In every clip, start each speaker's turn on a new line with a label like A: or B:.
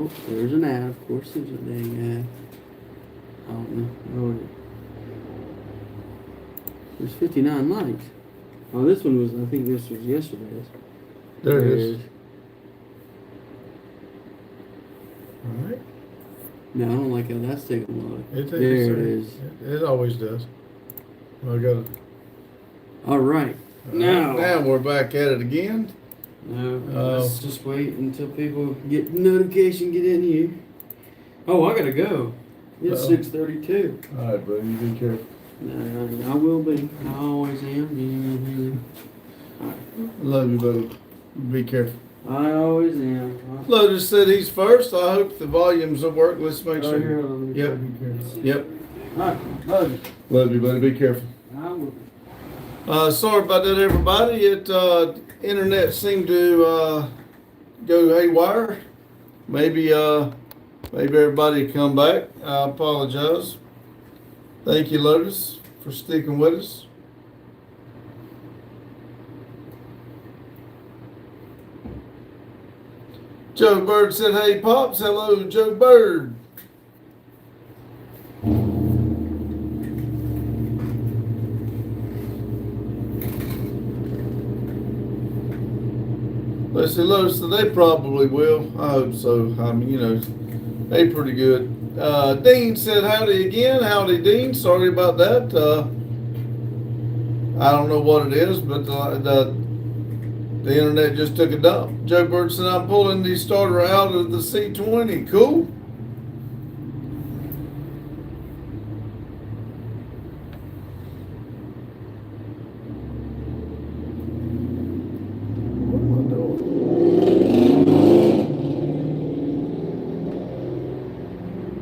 A: Oh, there's an ad. Of course, there's a dang ad. I don't know. Oh, there's 59 likes. Oh, this one was. I think this was yesterday's.
B: There it is. All right.
A: No, I don't like how that's taking a look.
B: There
A: it is.
B: It always does. I got it.
A: All right.
B: Now we're back at it again.
A: No, let's just wait until people get notification, get in here. Oh, I gotta go. It's 6:32.
B: All right, buddy. You be careful.
A: No, I will be. I always am.
B: Love you, buddy. Be careful.
A: I always am.
B: Lotus said he's first. I hope the volumes will work. Let's make
A: Oh,
B: sure.
A: here, let me
B: Yep.
A: be careful.
B: Yep.
A: All right, love you.
B: Love you, buddy. Be careful.
A: I will.
B: Sorry about that, everybody. Internet seemed to go haywire. Maybe everybody come back. I apologize. Thank you, Lotus, for sticking with us. Joe Bird said, "Hey, Pops." Hello, Joe Bird. Let's see, Lotus, they probably will. I hope so. I mean, they pretty good. Dean said, "Howdy again." Howdy, Dean. Sorry about that. I don't know what it is, but the internet just took a dump. Joe Bird said, "I'm pulling the starter out of the C20. Cool." What am I doing?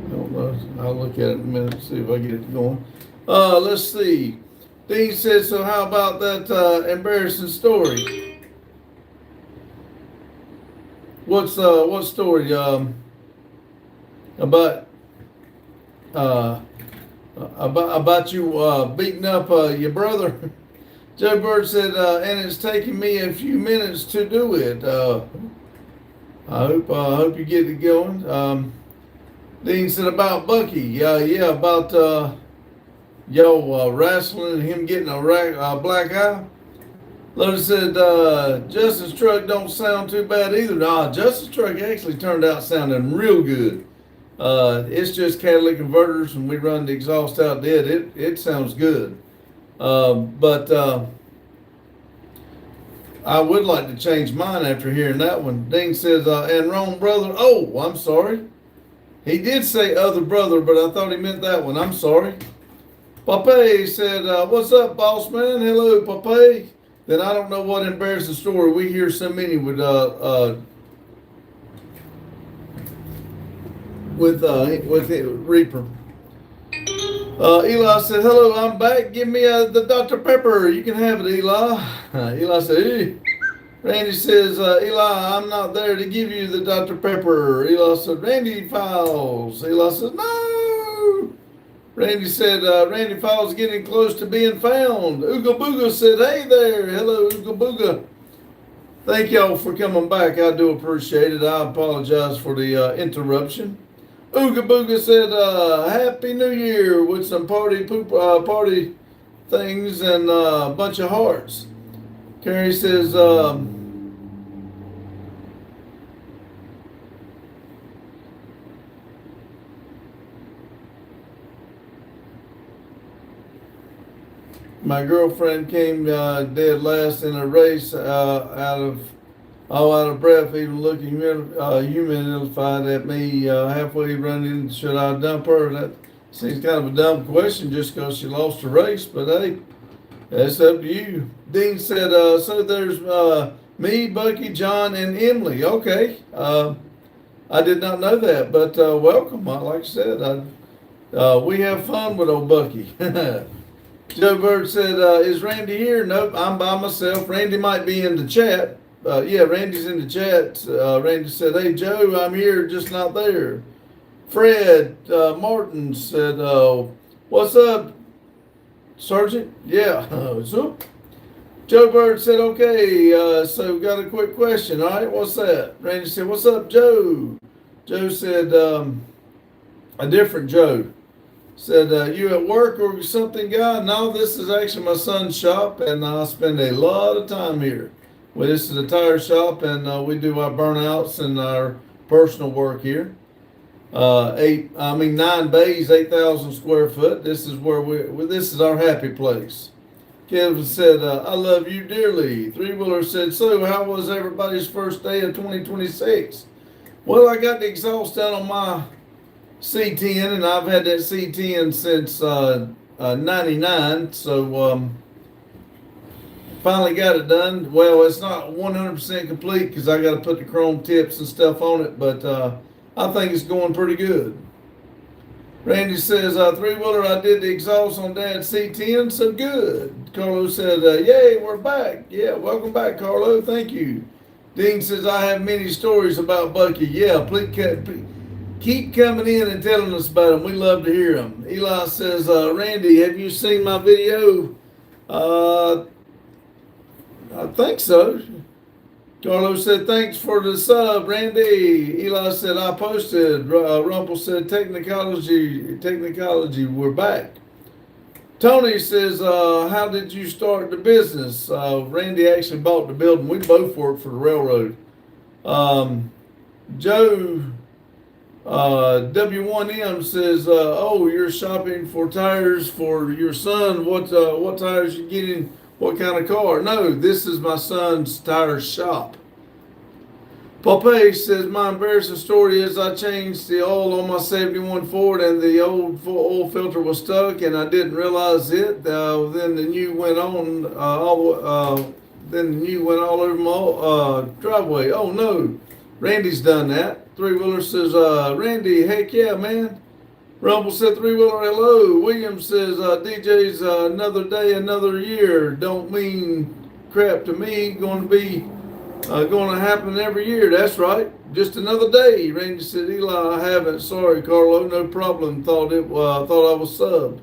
B: I don't know. I'll look at it in a minute, see if I get it going. Let's see. Dean said, "So how about that embarrassing story?" What story? About you beating up your brother? Joe Bird said, "And it's taking me a few minutes to do it." I hope you get it going. Dean said about Bucky. Yeah, about y'all wrestling and him getting a black eye. Lotus said, "Justice Truck don't sound too bad either." Nah, Justice Truck actually turned out sounding real good. It's just catalytic converters, and we run the exhaust out dead. It sounds good. But I would like to change mine after hearing that one. Dean says, "And wrong brother." Oh, I'm sorry. He did say other brother, but I thought he meant that one. I'm sorry. Pape said, "What's up, boss man?" Hello, Pape. Then I don't know what embarrassing story. We hear so many with Reaper. Eli said, "Hello, I'm back. Give me the Dr. Pepper. You can have it, Eli." Eli said, "Hey." Randy says, "Eli, I'm not there to give you the Dr. Pepper." Eli said, "Randy Files." Eli said, "No." Randy said, "Randy Files getting close to being found." Ooga Booga said, "Hey there." Hello, Ooga Booga. Thank y'all for coming back. I do appreciate it. I apologize for the interruption. Ooga Booga said, "Happy New Year" with some party things and a bunch of hearts. Carrie says, my girlfriend came dead last in a race, out of breath, even looking humilified at me, halfway running. Should I dump her? That seems kind of a dumb question just because she lost a race, but hey, that's up to you. Dean said, "So there's me, Bucky, John, and Emily." Okay. I did not know that, but welcome. Like I said, we have fun with old Bucky. Joe Bird said, "Is Randy here?" Nope, I'm by myself. Randy might be in the chat. Yeah, Randy's in the chat. Randy said, "Hey, Joe, I'm here, just not there." Fred Martin said, "What's up, Sergeant?" Yeah, what's up? Joe Bird said, "Okay, so got a quick question. All right, what's that?" Randy said, "What's up, Joe?" Joe said, a different Joe said, you at work or something, guy? No, this is actually my son's shop, and I spend a lot of time here. Well, this is a tire shop, and we do our burnouts and our personal work here. 9 bays, 8,000 square foot. This is where this is our happy place. Kevin said, I love you dearly. Three Wheeler said, so how was everybody's first day of 2026? Well, I got the exhaust down on my C10, and I've had that C10 since 99, so finally got it done. Well, it's not 100% complete because I got to put the chrome tips and stuff on it, but I think it's going pretty good. Randy says, Three Wheeler, I did the exhaust on Dad's C10, so good. Carlo said, yay, we're back. Yeah, welcome back, Carlo. Thank you. Dean says, I have many stories about Bucky. Yeah, please keep coming in and telling us about them. We love to hear them. Eli says, Randy, have you seen my video? I think so. Carlos said, thanks for the sub, Randy. Eli said, I posted. Rumpel said, technology, we're back. Tony says, how did you start the business? Randy actually bought the building. We both worked for the railroad. Joe W1M says, oh, you're shopping for tires for your son. What tires you getting? What kind of car? No, this is my son's tire shop. Popeye says, my embarrassing story is I changed the oil on my 71 Ford and the old oil filter was stuck and I didn't realize it. Then the new went on all over my driveway. Oh no, Randy's done that. Three Wheeler says, Randy, heck yeah, man. Rumble said, Three Wheeler, hello. William says, DJ's another day, another year. Don't mean crap to me. Going to happen every year. That's right. Just another day. Randy said, Eli, I haven't. Sorry, Carlo. No problem. Thought I was subbed.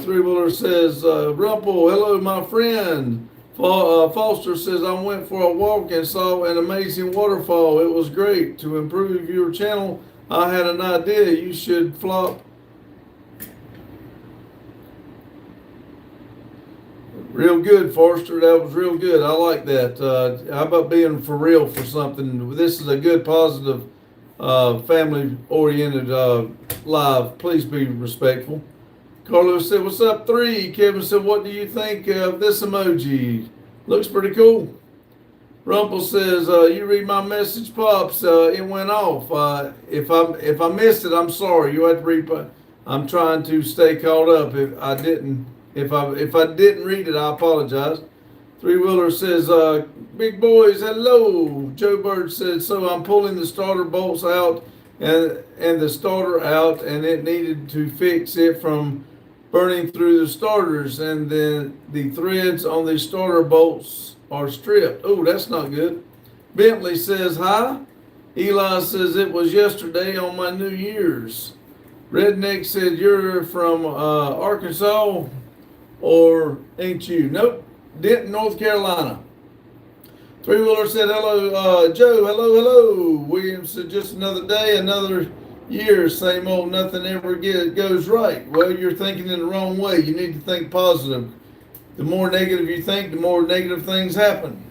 B: Three Wheeler says, Rumple, hello, my friend. Foster says, I went for a walk and saw an amazing waterfall. It was great. To improve your channel, I had an idea. You should flop. Real good, Forster. That was real good. I like that. How about being for real for something? This is a good, positive, family-oriented live. Please be respectful. Carlos said, what's up, Three? Kevin said, what do you think of this emoji? Looks pretty cool. Rumple says, you read my message, Pops. It went off. If I missed it, I'm sorry. You have to read. I'm trying to stay caught up. If I didn't read it, I apologize. Three Wheeler says, big boys, hello. Joe Bird said, so I'm pulling the starter bolts out and the starter out, and it needed to fix it from burning through the starters, and then the threads on the starter bolts are stripped. Oh, that's not good. Bentley says, hi. Eli says, it was yesterday on my New Year's. Redneck said, you're from Arkansas, or ain't you? Nope, Denton, North Carolina. Three Wheeler said, hello, Joe, hello. William said, just another day, another year, same old, nothing ever goes right. Well, you're thinking in the wrong way. You need to think positive. The more negative you think, the more negative things happen.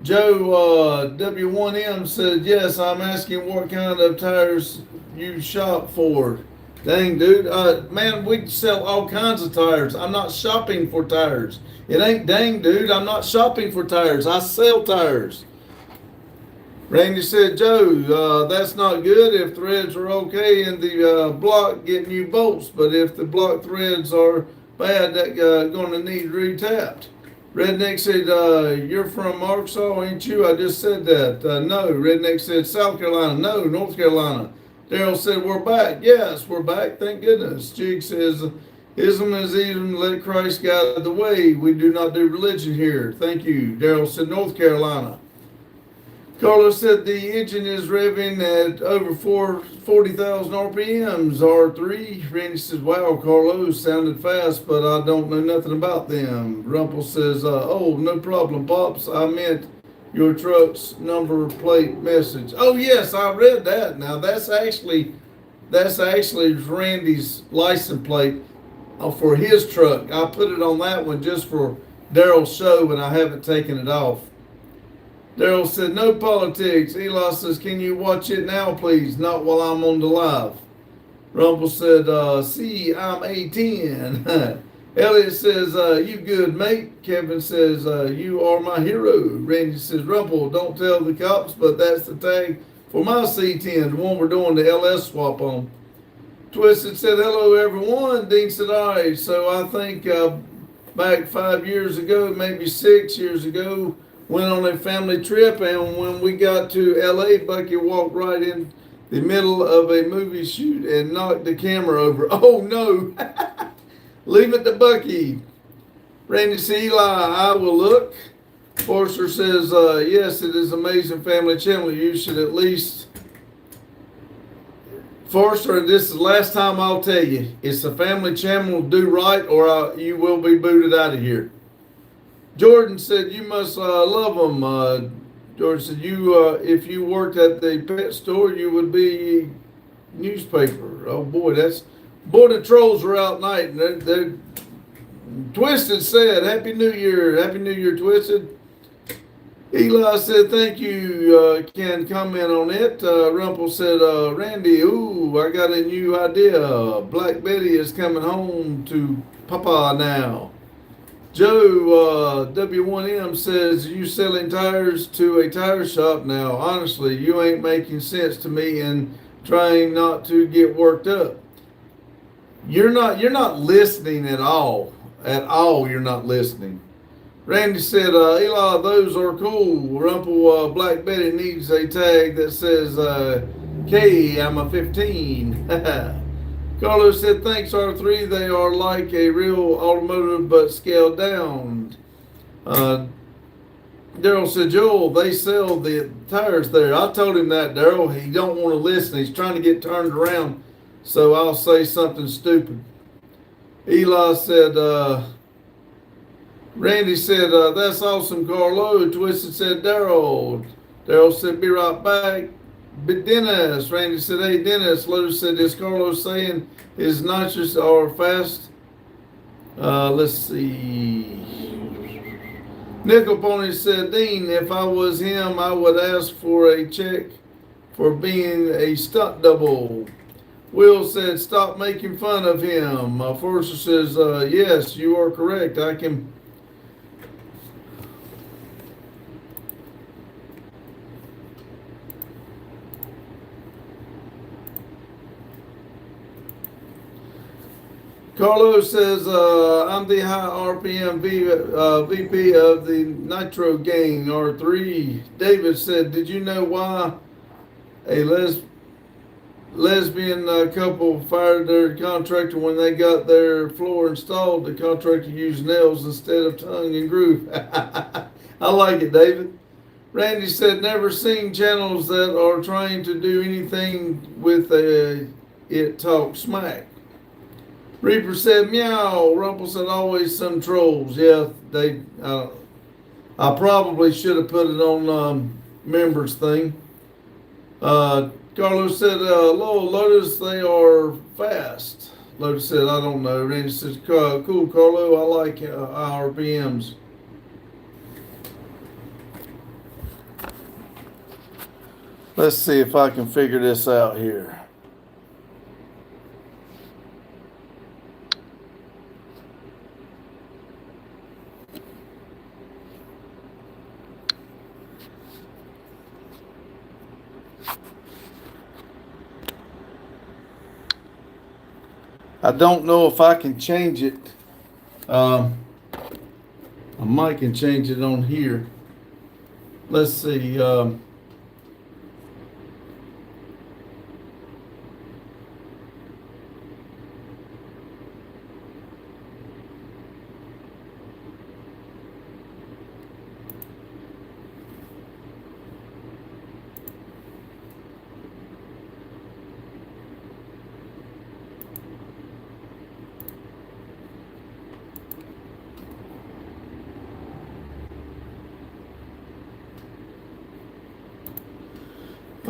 B: Joe W1M said, yes, I'm asking what kind of tires you shop for. Dang, dude. Man, we sell all kinds of tires. I'm not shopping for tires. It ain't dang, dude. I'm not shopping for tires. I sell tires. Randy said, Joe, that's not good if threads are okay in the block, get new bolts. But if the block threads are bad, that going to need retapped. Redneck said, you're from Arkansas, ain't you? I just said that. No. Redneck said, South Carolina. No, North Carolina. Daryl said, we're back. Yes, we're back. Thank goodness. Jig says, ism is ism. Let Christ guide the way. We do not do religion here. Thank you. Daryl said, North Carolina. Carlos said the engine is revving at over 40,000 RPMs, R3. Randy says, wow, Carlos sounded fast, but I don't know nothing about them. Rumpel says, oh, no problem, Pops. I meant your truck's number plate message. Oh yes, I read that. Now that's actually Randy's license plate for his truck. I put it on that one just for Daryl's show, and I haven't taken it off. Daryl said, "No politics." Eli says, "Can you watch it now, please? Not while I'm on the live." Rumble said, "See, I'm A10." Elliot says, "You good, mate." Kevin says, "You are my hero." Randy says, "Rumble, don't tell the cops, but that's the tag for my C10, the one we're doing the LS swap on." Twisted said, "Hello, everyone." Dean said, "All right, so I think back 5 years ago, maybe 6 years ago, went on a family trip, and when we got to LA, Bucky walked right in the middle of a movie shoot and knocked the camera over." Oh no! Leave it to Bucky. Randy said, "Eli, I will look." Forster says, "Yes, it is amazing family channel. You should at least..." Forster, this is the last time I'll tell you. It's a family channel. Do right, or you will be booted out of here. Jordan said, "You must love them." Jordan said, "If you worked at the pet store, you would be newspaper." Oh boy, the trolls are out night, and they're Twisted said, "Happy New Year, Happy New Year, Twisted." Eli said, "Thank you, can comment on it." Rumpel said, "Randy, ooh, I got a new idea. Black Betty is coming home to Papa now." Joe W1M says, "You selling tires to a tire shop now. Honestly, you ain't making sense to me and trying not to get worked up." You're not listening at all. At all, you're not listening. Randy said, "Eli, those are cool. Rumple, Black Betty needs a tag that says, K, I'm a 15. Carlos said, "Thanks, R3. They are like a real automotive, but scaled down." Daryl said, "Joel, they sell the tires there." I told him that, Daryl. He don't want to listen. He's trying to get turned around, so I'll say something stupid. Eli said, Randy said, "That's awesome, Carlo." Twisted said, "Daryl." Daryl said, "Be right back." But Dennis, Randy said, "Hey, Dennis." Lotus said, "Is Carlo saying his nitrous are fast?" Let's see. Nickel Pony said, "Dean, if I was him, I would ask for a check for being a stunt double." Will said, "Stop making fun of him." Forster says, "Yes, you are correct. I can..." Carlos says, "I'm the high RPM VP of the Nitro Gang, R3. David said, "Did you know why a lesbian couple fired their contractor when they got their floor installed? The contractor used nails instead of tongue and groove." I like it, David. Randy said, "Never seen channels that are trying to do anything with it talk smack." Reaper said, "Meow." Rumple said, "Always some trolls." Yeah, they. I probably should have put it on members thing. Carlos said, Lotus, they are fast." Lotus said, "I don't know." Randy says, "Cool, Carlo. I like RPMs." Let's see if I can figure this out here. I don't know if I can change it. I might can change it on here. Let's see.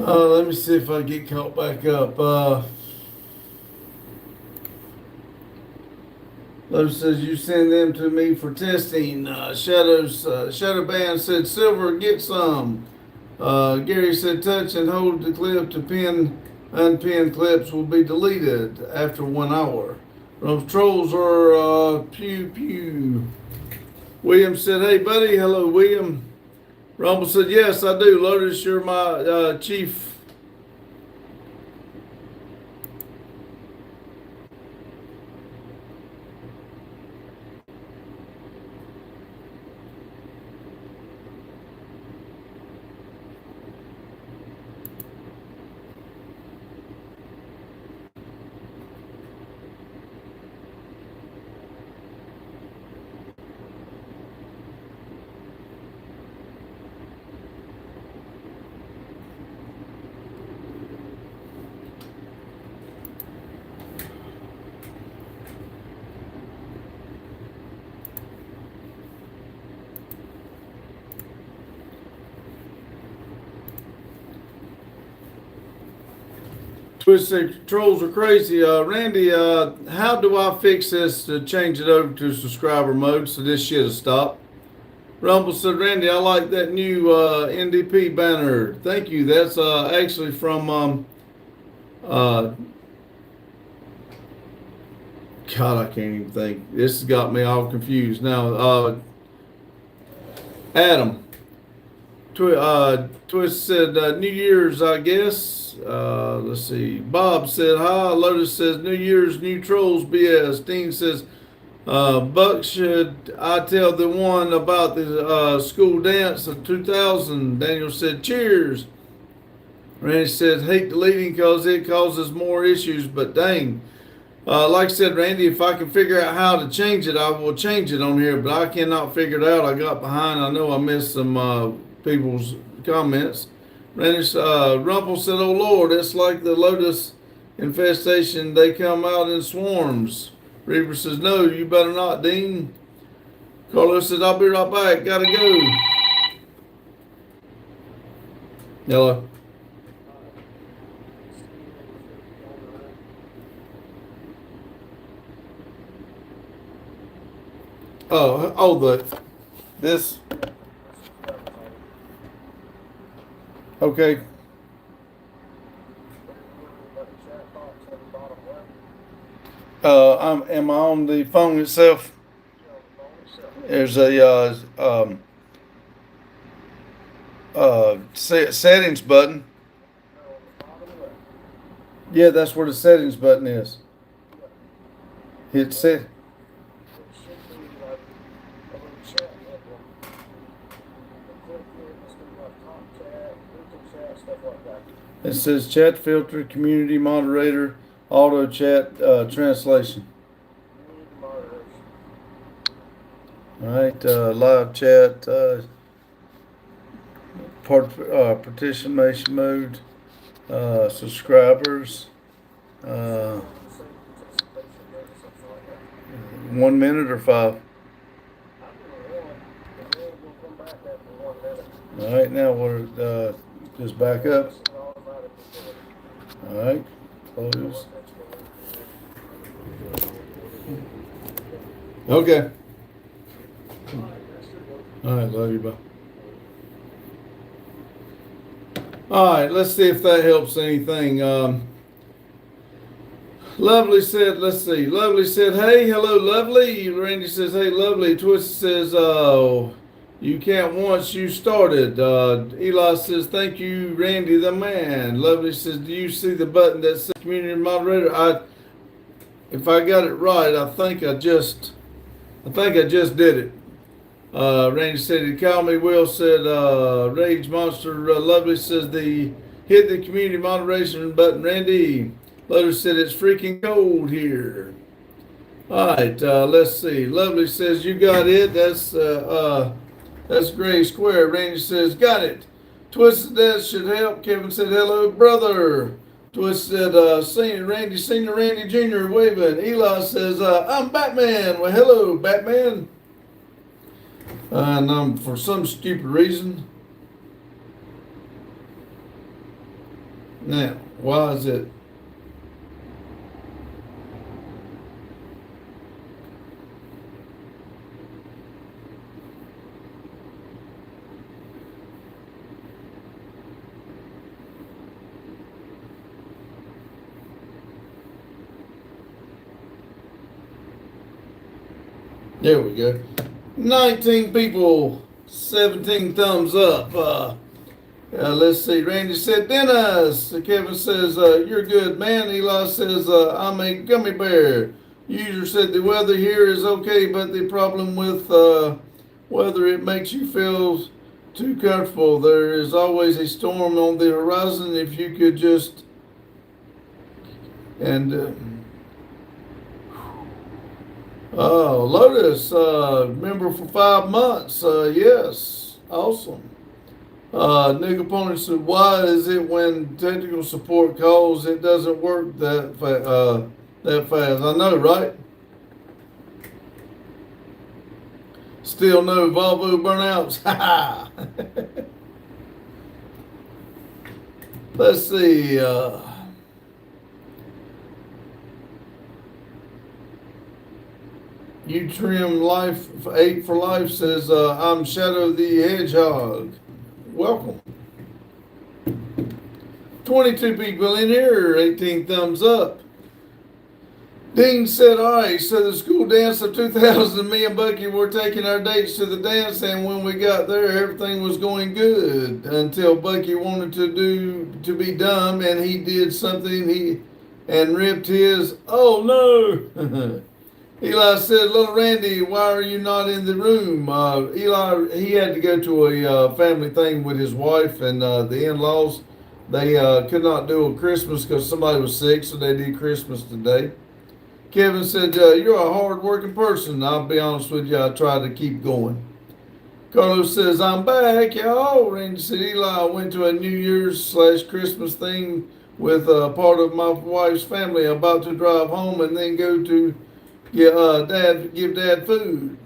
B: Let me see if I get caught back up. Lotus says you send them to me for testing. Shadow Band said Silver, get some. Gary said touch and hold the clip to pin. Unpinned clips will be deleted after 1 hour. Those trolls are pew pew. William said, hey buddy, hello William. Rumble said, yes I do. Lotus, you're my chief. Twisted trolls are crazy. Randy, how do I fix this to change it over to subscriber mode so this shit will stop? Rumble said, Randy, I like that new NDP banner. Thank you. That's actually from God, I can't even think. This has got me all confused now. Adam Twist said New Year's, I guess. Let's see. Bob said hi. Lotus says New Year's, new trolls BS. Dean says Buck, should I tell the one about the school dance of 2000? Daniel said cheers. Randy said hate deleting because it causes more issues, but dang. Like I said, Randy, if I can figure out how to change it, I will change it on here, but I cannot figure it out. I got behind. I know I missed some people's comments. Randy, Rumple said, oh Lord, it's like the Lotus infestation. They come out in swarms. Reaper says, no, you better not, Dean. Carlos says, I'll be right back. Gotta go. Hello. This. Okay. Am I on the phone itself? There's a settings button. Yeah, that's where the settings button is. Hit set. It says chat filter, community moderator, auto chat, translation. All right, live chat, participation mode, subscribers, 1 minute or 5. All right, now we're just back up. All right, close. Okay. All right, love you, bye. All right, let's see if that helps anything. Lovely said, let's see. Lovely said, hey, hello, Lovely. Randy says, hey, Lovely. Twist says, you can't once you started. Eli says, thank you, Randy the man. Lovely says, do you see the button that says community moderator? If I got it right, I think I just did it. Randy said he called me. Will said, Rage Monster. Lovely says hit the community moderation button, Randy. Lotus said it's freaking cold here. All right, let's see. Lovely says you got it. That's Gray Square. Randy says, got it. Twisted that should help. Kevin said, hello, brother. Twisted Senior Randy Jr. waving. Eli says, I'm Batman. Well, hello, Batman. And for some stupid reason, Now, why is it? There we go. 19 people, 17 thumbs up. Let's see. Randy said, Dennis. Kevin says, you're good, man. Eli says, I'm a gummy bear. User said, the weather here is okay, but the problem with weather, it makes you feel too comfortable. There is always a storm on the horizon. If you could just... Lotus, member for 5 months. Yes, awesome. Nick Opponent said, why is it when technical support calls, it doesn't work that fast? I know, right? Still no Volvo burnouts. Let's see. You Trim Life 8 for Life says, I'm Shadow the Hedgehog. Welcome. 22 people in here, 18 thumbs up. Dean said, all right, so the school dance of 2000, me and Bucky were taking our dates to the dance, and when we got there, everything was going good until Bucky wanted to be dumb, and he did something and ripped his, oh no. Eli said, little Randy, why are you not in the room? Eli, he had to go to a family thing with his wife and the in-laws. They could not do a Christmas because somebody was sick, so they did Christmas today. Kevin said, you're a hard-working person. I'll be honest with you, I try to keep going. Carlos says, I'm back, y'all. Randy said, Eli, I went to a New Year's / Christmas thing with part of my wife's family, about to drive home and then go to give dad food.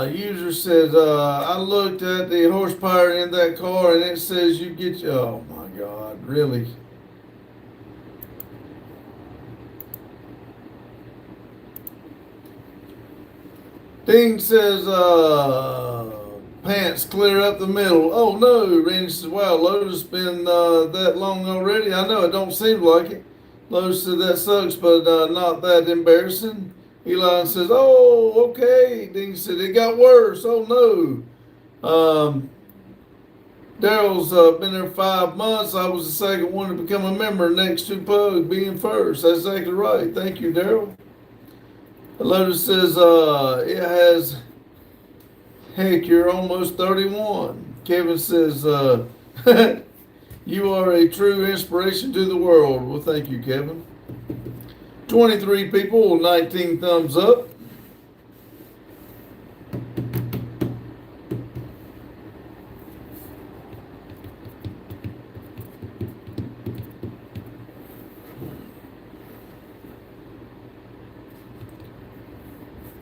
B: User says, I looked at the horsepower in that car and it says you get your, oh my God, really? Dean says, pants clear up the middle. Oh no. Randy says, wow, Lotus been that long already? I know, it don't seem like it. Lotus said, that sucks, but not that embarrassing. Eli says, oh, okay. Dean said, it got worse. Oh, no. Daryl's been there 5 months. I was the second one to become a member next to Pug being first. That's exactly right. Thank you, Daryl. Lotus says, it has, heck, you're almost 31. Kevin says, you are a true inspiration to the world. Well, thank you, Kevin. 23 people, 19 thumbs up.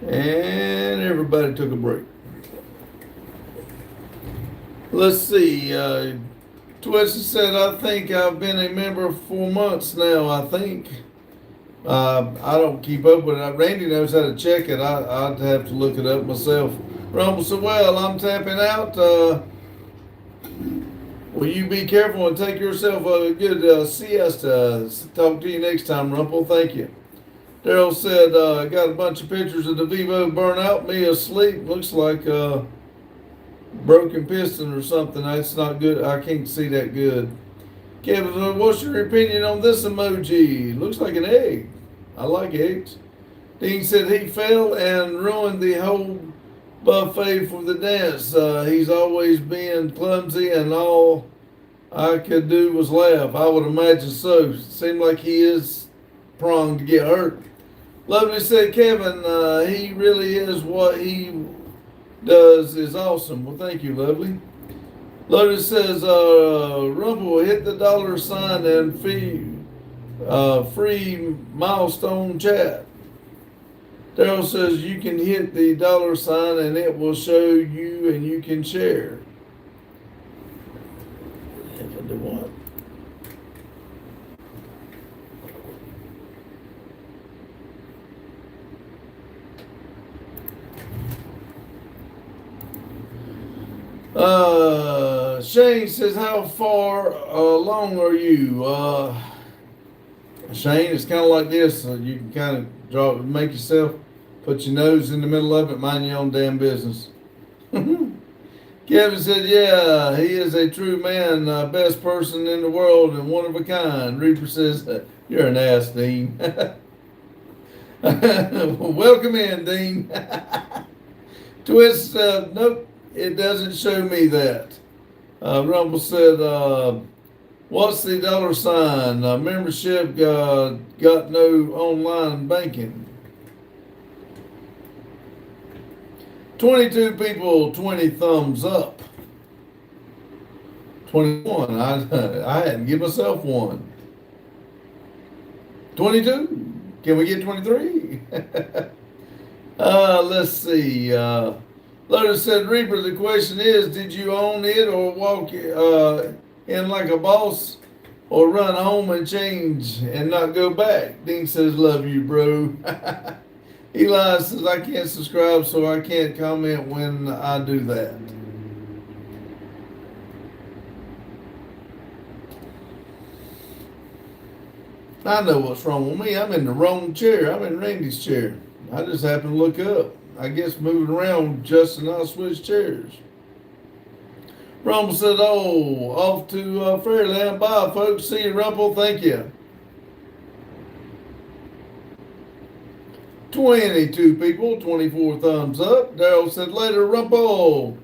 B: And everybody took a break. Let's see. Twisted said, I think I've been a member for 4 months now, I think. I don't keep up with it. Randy knows how to check it. I'd have to look it up myself. Rumble said, well, I'm tapping out. Will you be careful and take yourself a good siesta? Talk to you next time, Rumple. Thank you. Daryl said, got a bunch of pictures of the Vivo burnout. Me asleep. Looks like broken piston or something. That's not good. I can't see that good. Kevin, what's your opinion on this emoji? Looks like an egg. I like eggs. Dean said he fell and ruined the whole buffet for the dance. He's always been clumsy and all I could do was laugh. I would imagine so. Seemed like he is prone to get hurt. Lovely said, Kevin, he really is what he does is awesome. Well, thank you, Lovely. Lovely says, Rumple hit the $ and free milestone chat. Daryl says you can hit the $ and it will show you and you can share. If I do what? Shane says, how far along are you? Shane, it's kind of like this. You can kind of make yourself, put your nose in the middle of it, mind your own damn business. Kevin said, yeah, he is a true man, best person in the world and one of a kind. Reaper says, you're an ass, Dean. Welcome in, Dean. Twist, nope, it doesn't show me that. Rumble said, what's the $? Membership got no online banking. 22 people, 20 thumbs up. 21. I hadn't given myself one. 22. Can we get 23? Let's see. Lotus said, Reaper, the question is, did you own it or walk in like a boss or run home and change and not go back? Dean says, love you, bro. Eli says, I can't subscribe, so I can't comment when I do that. I know what's wrong with me. I'm in the wrong chair. I'm in Randy's chair. I just happened to look up. I guess moving around, Justin and I switched chairs. Rumble said, oh, off to Fairyland. Bye, folks. See you, Rumble. Thank you. 22 people, 24 thumbs up. Daryl said, later, Rumble.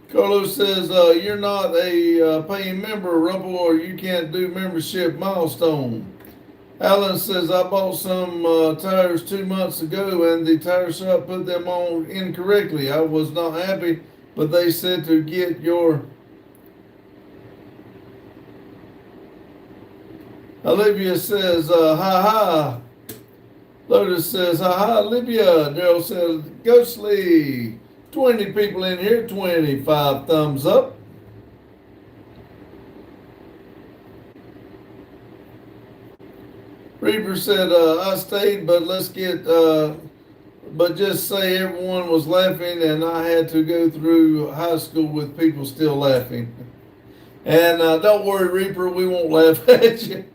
B: Carlos says, you're not a paying member, Rumble, or you can't do membership milestone. Alan says, I bought some tires 2 months ago and the tire shop put them on incorrectly. I was not happy, but they said to get your... Olivia says, ha ha. Lotus says, ha ha, Olivia. Daryl says, Ghostly. 20 people in here, 25 thumbs up. Reaper said, I stayed, but but just say everyone was laughing and I had to go through high school with people still laughing. And don't worry, Reaper, we won't laugh at you.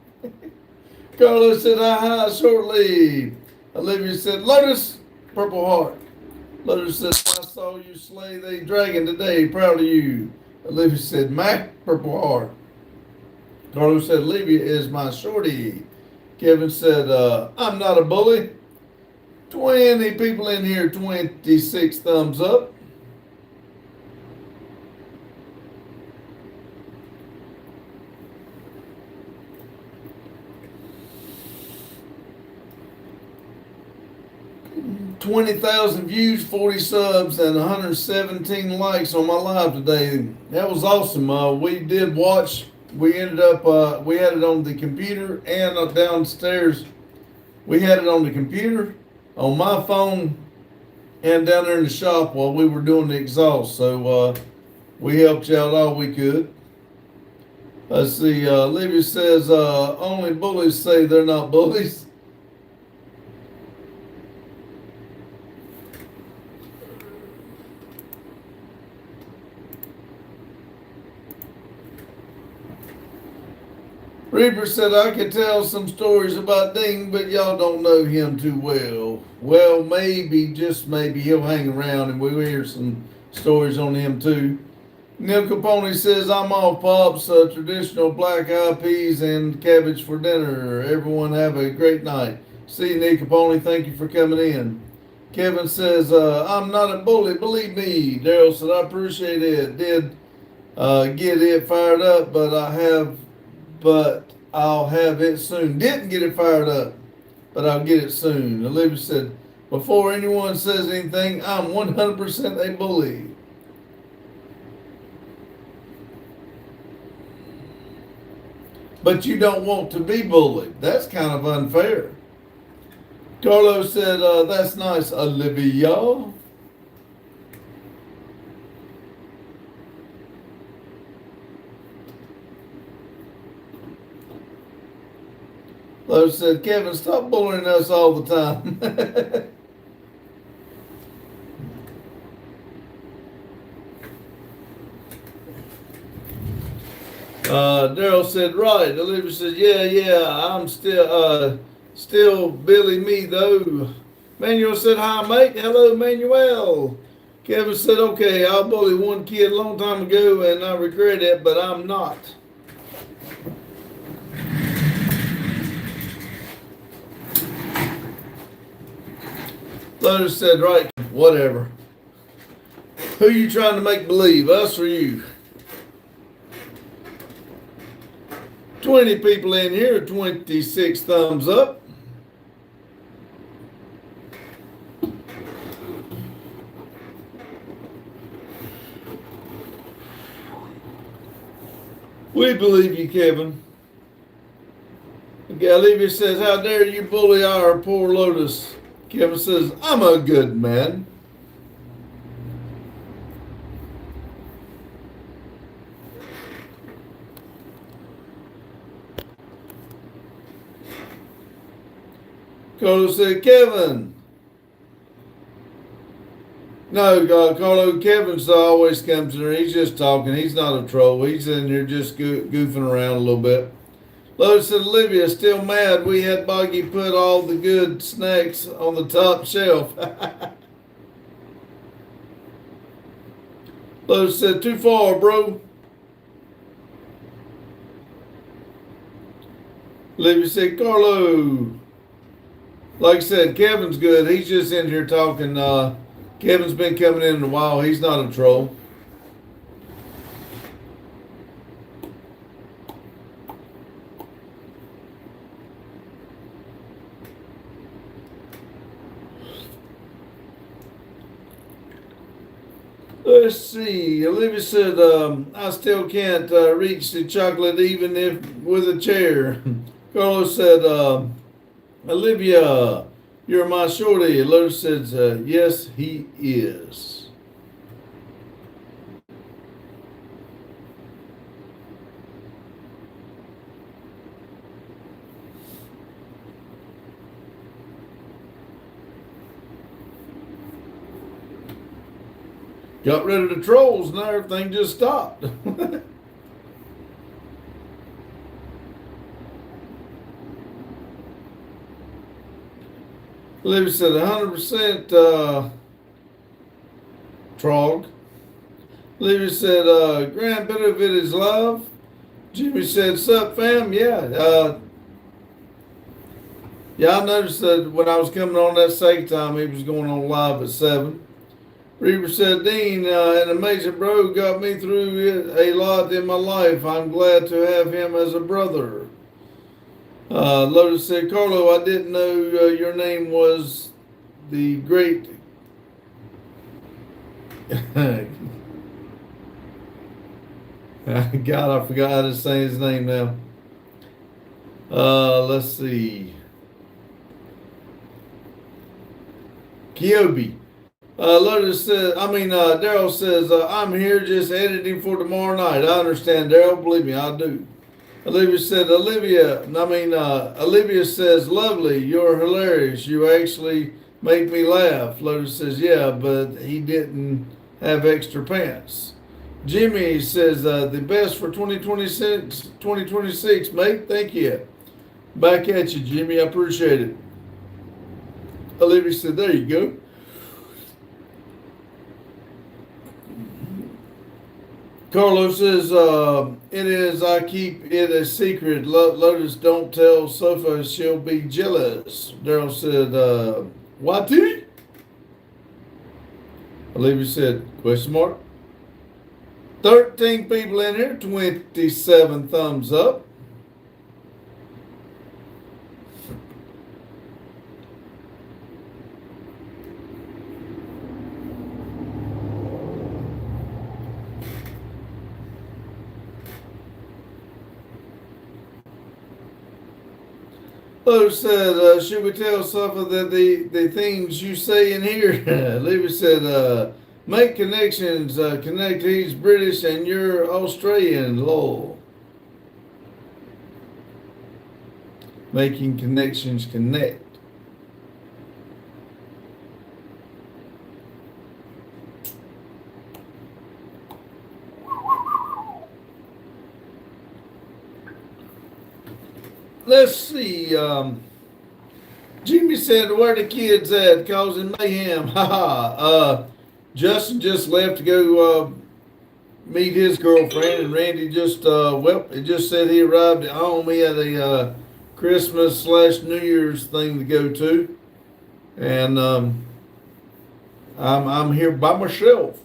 B: Carlos said, aha, shortly. Olivia said, Lotus, Purple Heart. Lotus said, I saw you slay the dragon today. Proud of you. Olivia said, Mac, Purple Heart. Carlos said, Olivia is my shorty. Kevin said, I'm not a bully. 20 people in here, 26 thumbs up. $20,000 views, 40 subs, and 117 likes on my live today. That was awesome. We did watch. We ended up, we had it on the computer and downstairs. We had it on the computer, on my phone, and down there in the shop while we were doing the exhaust. So we helped you out all we could. Let's see, Olivia says, only bullies say they're not bullies. Reaper said, I could tell some stories about Dean, but y'all don't know him too well. Well, maybe, just maybe, he'll hang around and we'll hear some stories on him too. Neil Capone says, I'm off, Pops, traditional black eyed peas and cabbage for dinner. Everyone have a great night. See you, Neil Capone. Thank you for coming in. Kevin says, I'm not a bully, believe me. Daryl said, I appreciate it. get it fired up, but I'll have it soon. Didn't get it fired up, but I'll get it soon. Olivia said, before anyone says anything, I'm 100% a bully. But you don't want to be bullied. That's kind of unfair. Carlos said, that's nice, Olivia. Lois said, Kevin, stop bullying us all the time. Daryl said, right. Olivia said, yeah, I'm still Billy me though. Manuel said, hi mate. Hello, Manuel. Kevin said, okay, I bullied one kid a long time ago and I regret it, but I'm not. Lotus said, right, whatever. Who you trying to make believe, us or you? 20 people in here, 26 thumbs up. We believe you, Kevin. Olivia says, how dare you bully our poor Lotus? Kevin says, I'm a good man. Carlo said, Kevin. No, Carlo, Kevin's always comes in there. He's just talking. He's not a troll. He's in there just goofing around a little bit. Lotus said, Olivia, still mad we had Boggy put all the good snacks on the top shelf. Lotus said, too far, bro. Olivia said, Carlo. Like I said, Kevin's good. He's just in here talking. Kevin's been coming in a while. He's not a troll. Let's see. Olivia said, I still can't reach the chocolate even if with a chair. Carlos said, Olivia, you're my shorty. Lotus says, yes, he is. Got rid of the trolls, now everything just stopped. Olivia said 100% Trog. Olivia said grand benefit is love. Jimmy said, sup fam? Yeah. Yeah, I noticed that when I was coming on that second time, he was going on live at 7. Reaver said, Dean, an amazing bro, got me through a lot in my life. I'm glad to have him as a brother. Lotus said, Carlo, I didn't know your name was the great... God, I forgot how to say his name now. Let's see. Kyobi. Lotus says, Daryl says, I'm here just editing for tomorrow night. I understand, Daryl. Believe me, I do. Olivia said, Olivia says, lovely, you're hilarious. You actually make me laugh. Lotus says, yeah, but he didn't have extra pants. Jimmy says, the best for 2026, mate. Thank you. Back at you, Jimmy. I appreciate it. Olivia said, there you go. Carlos says, it is, I keep it a secret. Lotus, don't tell Sofa, she'll be jealous. Daryl said, what? Olivia said, question mark? 13 people in here, 27 thumbs up. Lotus said, should we tell Safa that the things you say in here? Levy said, make connections, connect. He's British and you're Australian, lol. Making connections connect. Let's see. Jimmy said, where the kids at? Causing mayhem. Haha. Justin just left to go meet his girlfriend, and Randy just, it just said he arrived at home. He had a Christmas/New Year's thing to go to. And I'm here by myself.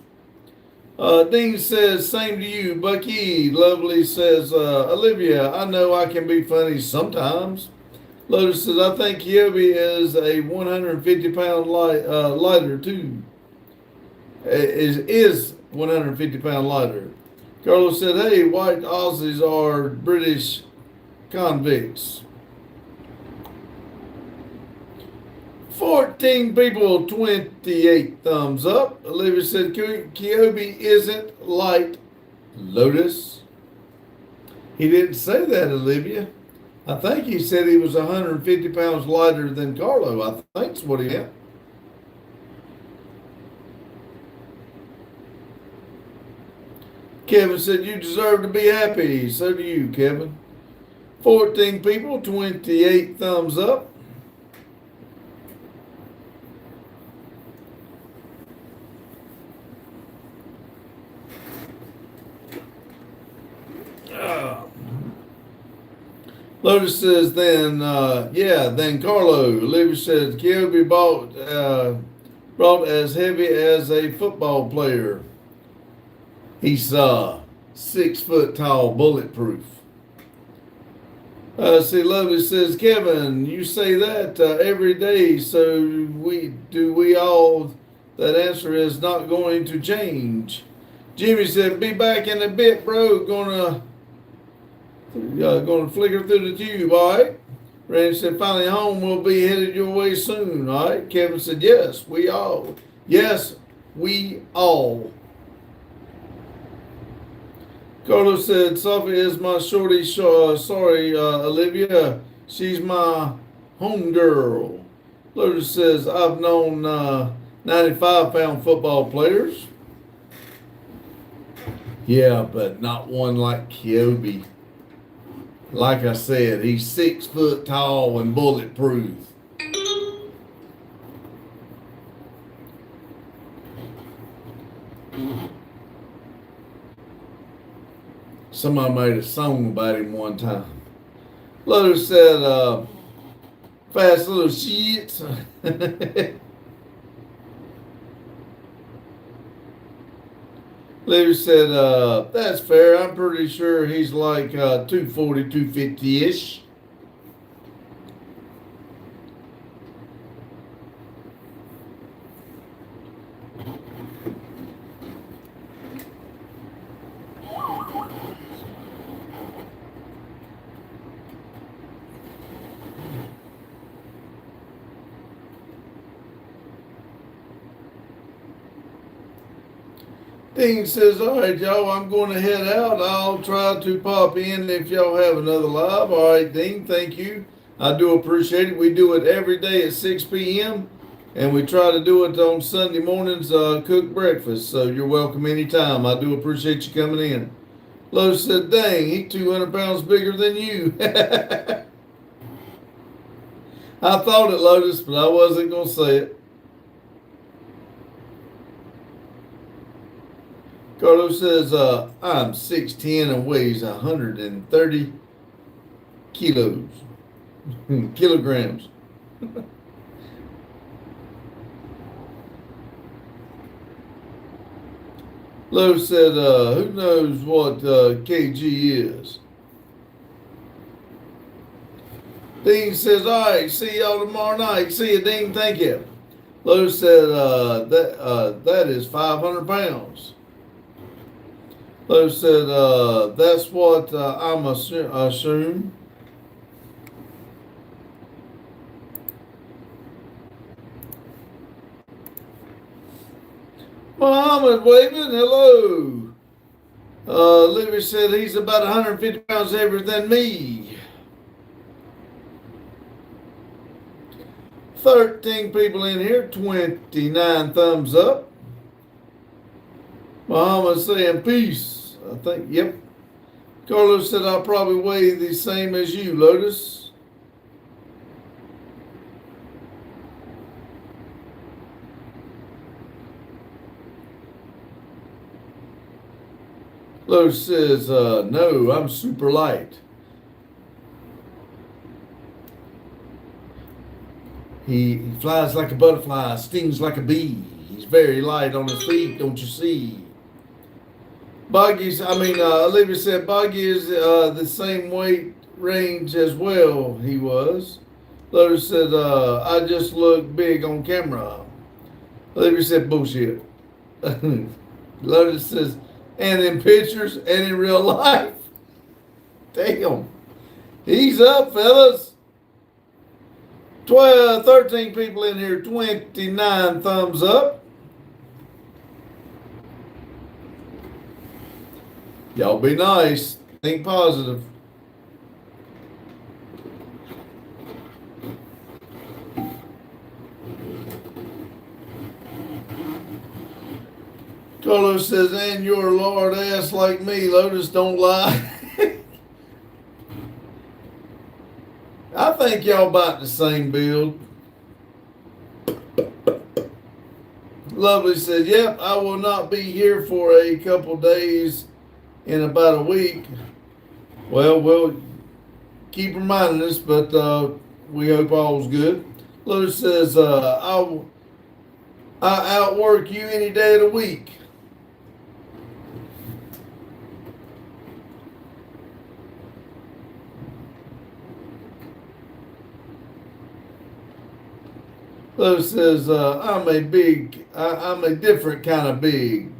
B: Dean says, same to you. Bucky Lovely says, Olivia, I know I can be funny sometimes. Lotus says, I think Yobi is a 150-pound lighter too. Is 150-pound lighter. Carlos said, hey, white Aussies are British convicts. 14 people, 28 thumbs up. Olivia said, Kyobi isn't light, Lotus. He didn't say that, Olivia. I think he said he was 150 pounds lighter than Carlo. I think that's what he meant. Kevin said, you deserve to be happy. So do you, Kevin. 14 people, 28 thumbs up. Lotus says, then Carlo. Olivia says, Kyobi brought as heavy as a football player. He's 6 foot tall, bulletproof. See, Lovely says, Kevin, you say that every day, so we all, that answer is not going to change. Jimmy said, be back in a bit, bro. Gonna flicker through the tube, all right? Randy said, finally home, we'll be headed your way soon, all right? Kevin said, yes, we all. Yes, we all. Carlos said, Sophie is my shorty. Sorry, Olivia. She's my home girl. Lotus says, I've known 95-pound football players. Yeah, but not one like Kyobi. Like I said, he's 6 foot tall and bulletproof. Somebody made a song about him one time. Lotus said, fast little shit. Larry said, that's fair. I'm pretty sure he's like 240, 250-ish. Dean says, all right, y'all, I'm going to head out. I'll try to pop in if y'all have another live. All right, Dean, thank you. I do appreciate it. We do it every day at 6 p.m., and we try to do it on Sunday mornings, cook breakfast. So you're welcome anytime. I do appreciate you coming in. Lotus said, dang, he's 200 pounds bigger than you. I thought it, Lotus, but I wasn't going to say it. Carlos says, I'm 6'10" and weighs 130 kilos. Kilograms. Lotus said, who knows what KG is? Dean says, all right, see y'all tomorrow night. See you, Dean. Thank you. Lotus said, that is 500 pounds. Lotus said, that's what I'm assume. Muhammad waving, hello. Libby said he's about 150 pounds heavier than me. 13 people in here, 29 thumbs up. Muhammad saying peace. I think, yep. Carlos said I'll probably weigh the same as you, Lotus. Lotus says, no, I'm super light. He flies like a butterfly, stings like a bee. He's very light on his feet, don't you see? Olivia said Buggy is the same weight range as well, he was. Lotus said, I just look big on camera. Olivia said, bullshit. Lotus says, and in pictures and in real life. Damn. He's up, fellas. 13 people in here, 29 thumbs up. Y'all be nice. Think positive. Carlos says, and you're a lard ass like me. Lotus, don't lie. I think y'all about the same build. Lovely says, yep, I will not be here for a couple days in about a week. Well, we'll keep reminding us, but we hope all's good. Lotus says, I outwork you any day of the week. Lotus says, I'm a different kind of big.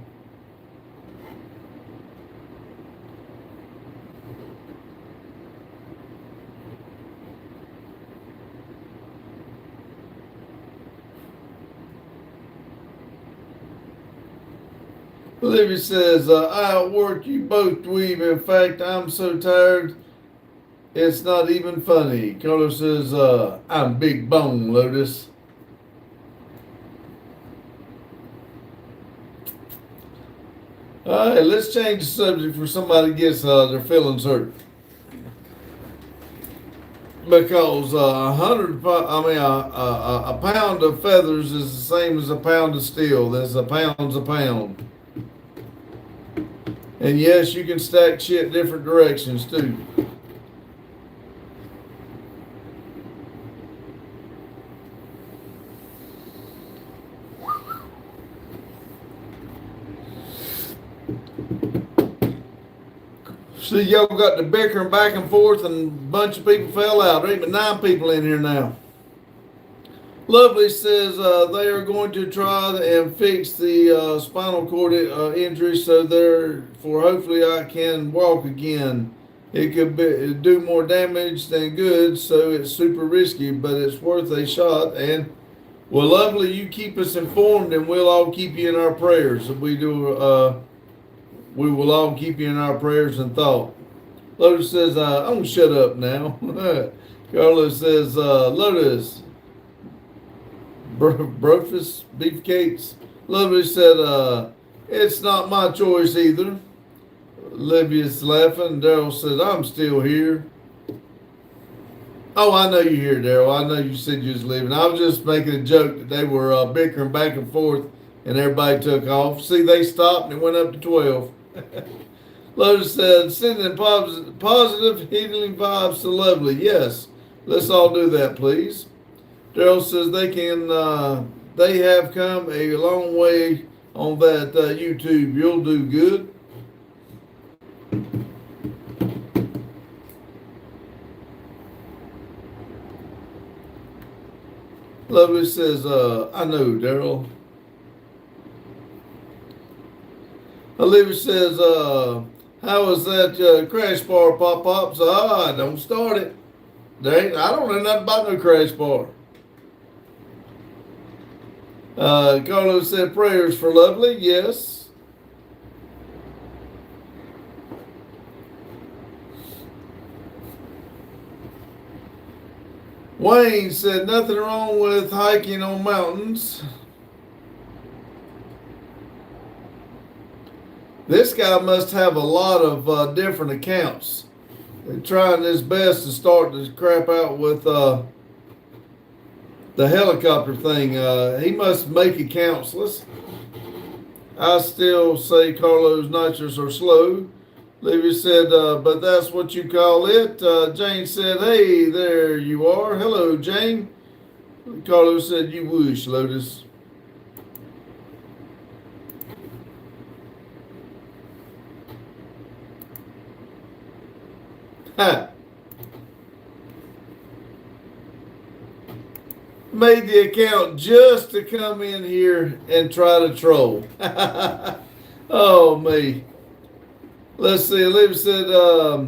B: Olivia says, I outwork you both, Dweeb. In fact, I'm so tired, it's not even funny. Carlos says, I'm big bone, Lotus. All right, let's change the subject before somebody gets their feelings hurt. Because a pound of feathers is the same as a pound of steel. That's a pound's a pound. And yes, you can stack shit different directions too. See, y'all got the bickering back and forth and a bunch of people fell out. There ain't but 9 people in here now. Lovely says they are going to try and fix the spinal cord injury so therefore hopefully I can walk again. It could do more damage than good, so it's super risky, but it's worth a shot. And well, Lovely, you keep us informed and we'll all keep you in our prayers. We will all keep you in our prayers and thought. Lotus says, I'm going to shut up now. Carlos says, Lotus, breakfast, beef cakes. Lovely said, it's not my choice either. Libya's laughing. Daryl says, I'm still here. Oh, I know you're here, Daryl. I know you said you was leaving. I was just making a joke that they were bickering back and forth and everybody took off. See, they stopped and it went up to 12. Lotus said, sending positive healing vibes to Lovely. Yes, let's all do that, please. Daryl says they have come a long way on that YouTube. You'll do good. Lovely says, I know, Daryl. Olivia says, how was that crash bar, Pop Pops? Don't start it. I don't know nothing about no crash bar. Carlos said, prayers for Lovely. Yes. Wayne said, nothing wrong with hiking on mountains. This guy must have a lot of different accounts. They're trying his best to start this crap out with the helicopter thing. He must make accounts. I still say Carlos nitrous are slow. Livy said, but that's what you call it. Jane said, hey, there you are. Hello, Jane. Carlos said, you whoosh, Lotus. Ha. Made the account just to come in here and try to troll. Oh, me. Let's see. Olivia said, oh,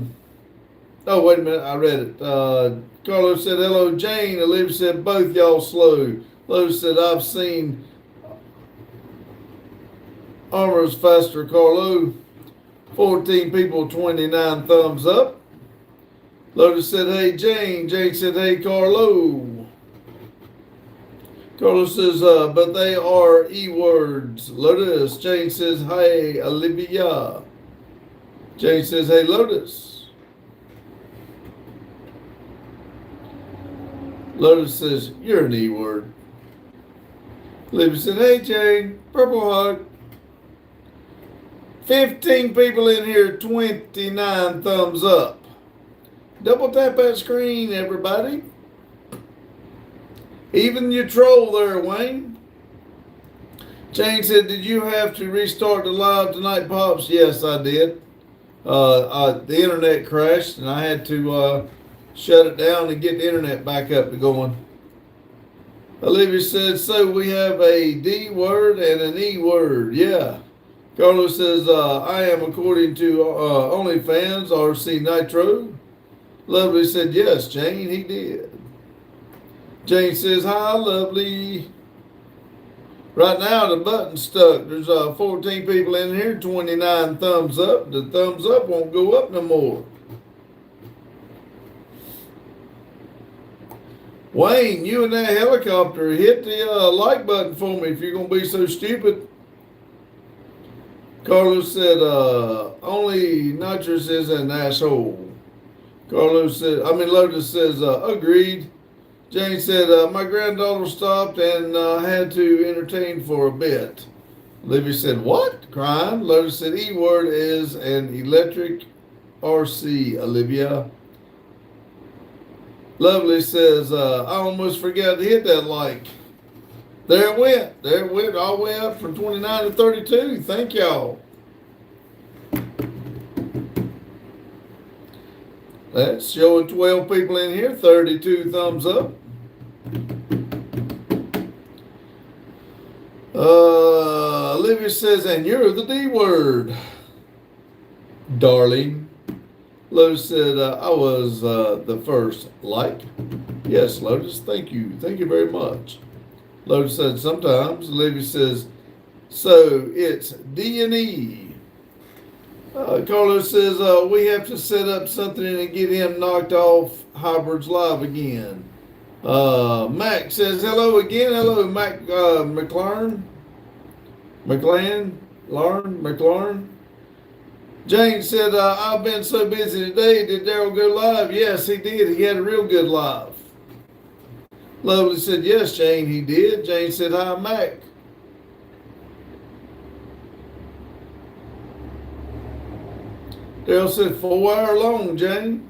B: wait a minute. I read it. Carlos said, hello, Jane. Olivia said, both y'all slow. Lotus said, I've seen Armor's faster, Carlo. 14 people, 29 thumbs up. Lotus said, hey, Jane. Jane said, hey, Carlo. Carlos says, but they are E-words. Lotus. Jane says, hey, Olivia. Jane says, hey, Lotus. Lotus says, you're an E-word. Olivia said, hey, Jane. Purple heart. 15 people in here, 29 thumbs up. Double tap that screen, everybody. Even your troll there, Wayne. Jane said, did you have to restart the live tonight, Pops? Yes, I did. The internet crashed, and I had to shut it down and get the internet back up and going. Olivia said, so we have a D word and an E word. Yeah. Carlos says, I am according to OnlyFans, RC Nitro. Lovely said, yes, Jane, he did. Jane says, hi, Lovely. Right now, the button's stuck. There's 14 people in here, 29 thumbs up. The thumbs up won't go up no more. Wayne, you and that helicopter, hit the like button for me if you're going to be so stupid. Carlos said, only Nitrous is an asshole. Lotus says, agreed. Jane said, my granddaughter stopped and had to entertain for a bit. Olivia said, what? Crying. Lotus said, E-word is an electric RC, Olivia. Lovely says, I almost forgot to hit that like. There it went. There it went all the way up from 29 to 32. Thank y'all. That's showing 12 people in here, 32 thumbs up. Olivia says, and you're the D word, darling. Lotus said, I was the first like. Yes, Lotus, thank you. Thank you very much. Lotus said, sometimes. Olivia says, so it's D and E. Carlos says, we have to set up something and get him knocked off Hybrids Live again. Mac says, hello again. Hello, Mac McLaren. Jane said, I've been so busy today. Did Daryl go live? Yes, he did. He had a real good live. Lovely said, yes, Jane, he did. Jane said, hi, Mac. Daryl said, 4 hour long, Jane.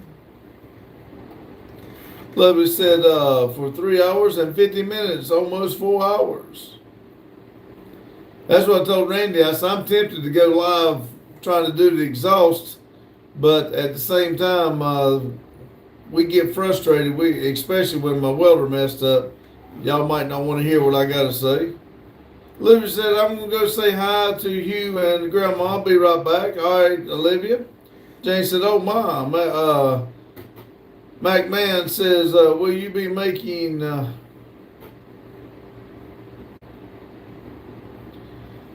B: Lovely said, for 3 hours and 50 minutes, almost 4 hours. That's what I told Randy. I said, I'm tempted to go live trying to do the exhaust, but at the same time, we get frustrated. Especially when my welder messed up. Y'all might not want to hear what I got to say. Olivia said, I'm going to go say hi to Hugh and Grandma. I'll be right back. All right, Olivia. Jane said, oh, my. McMahon says, will you be making...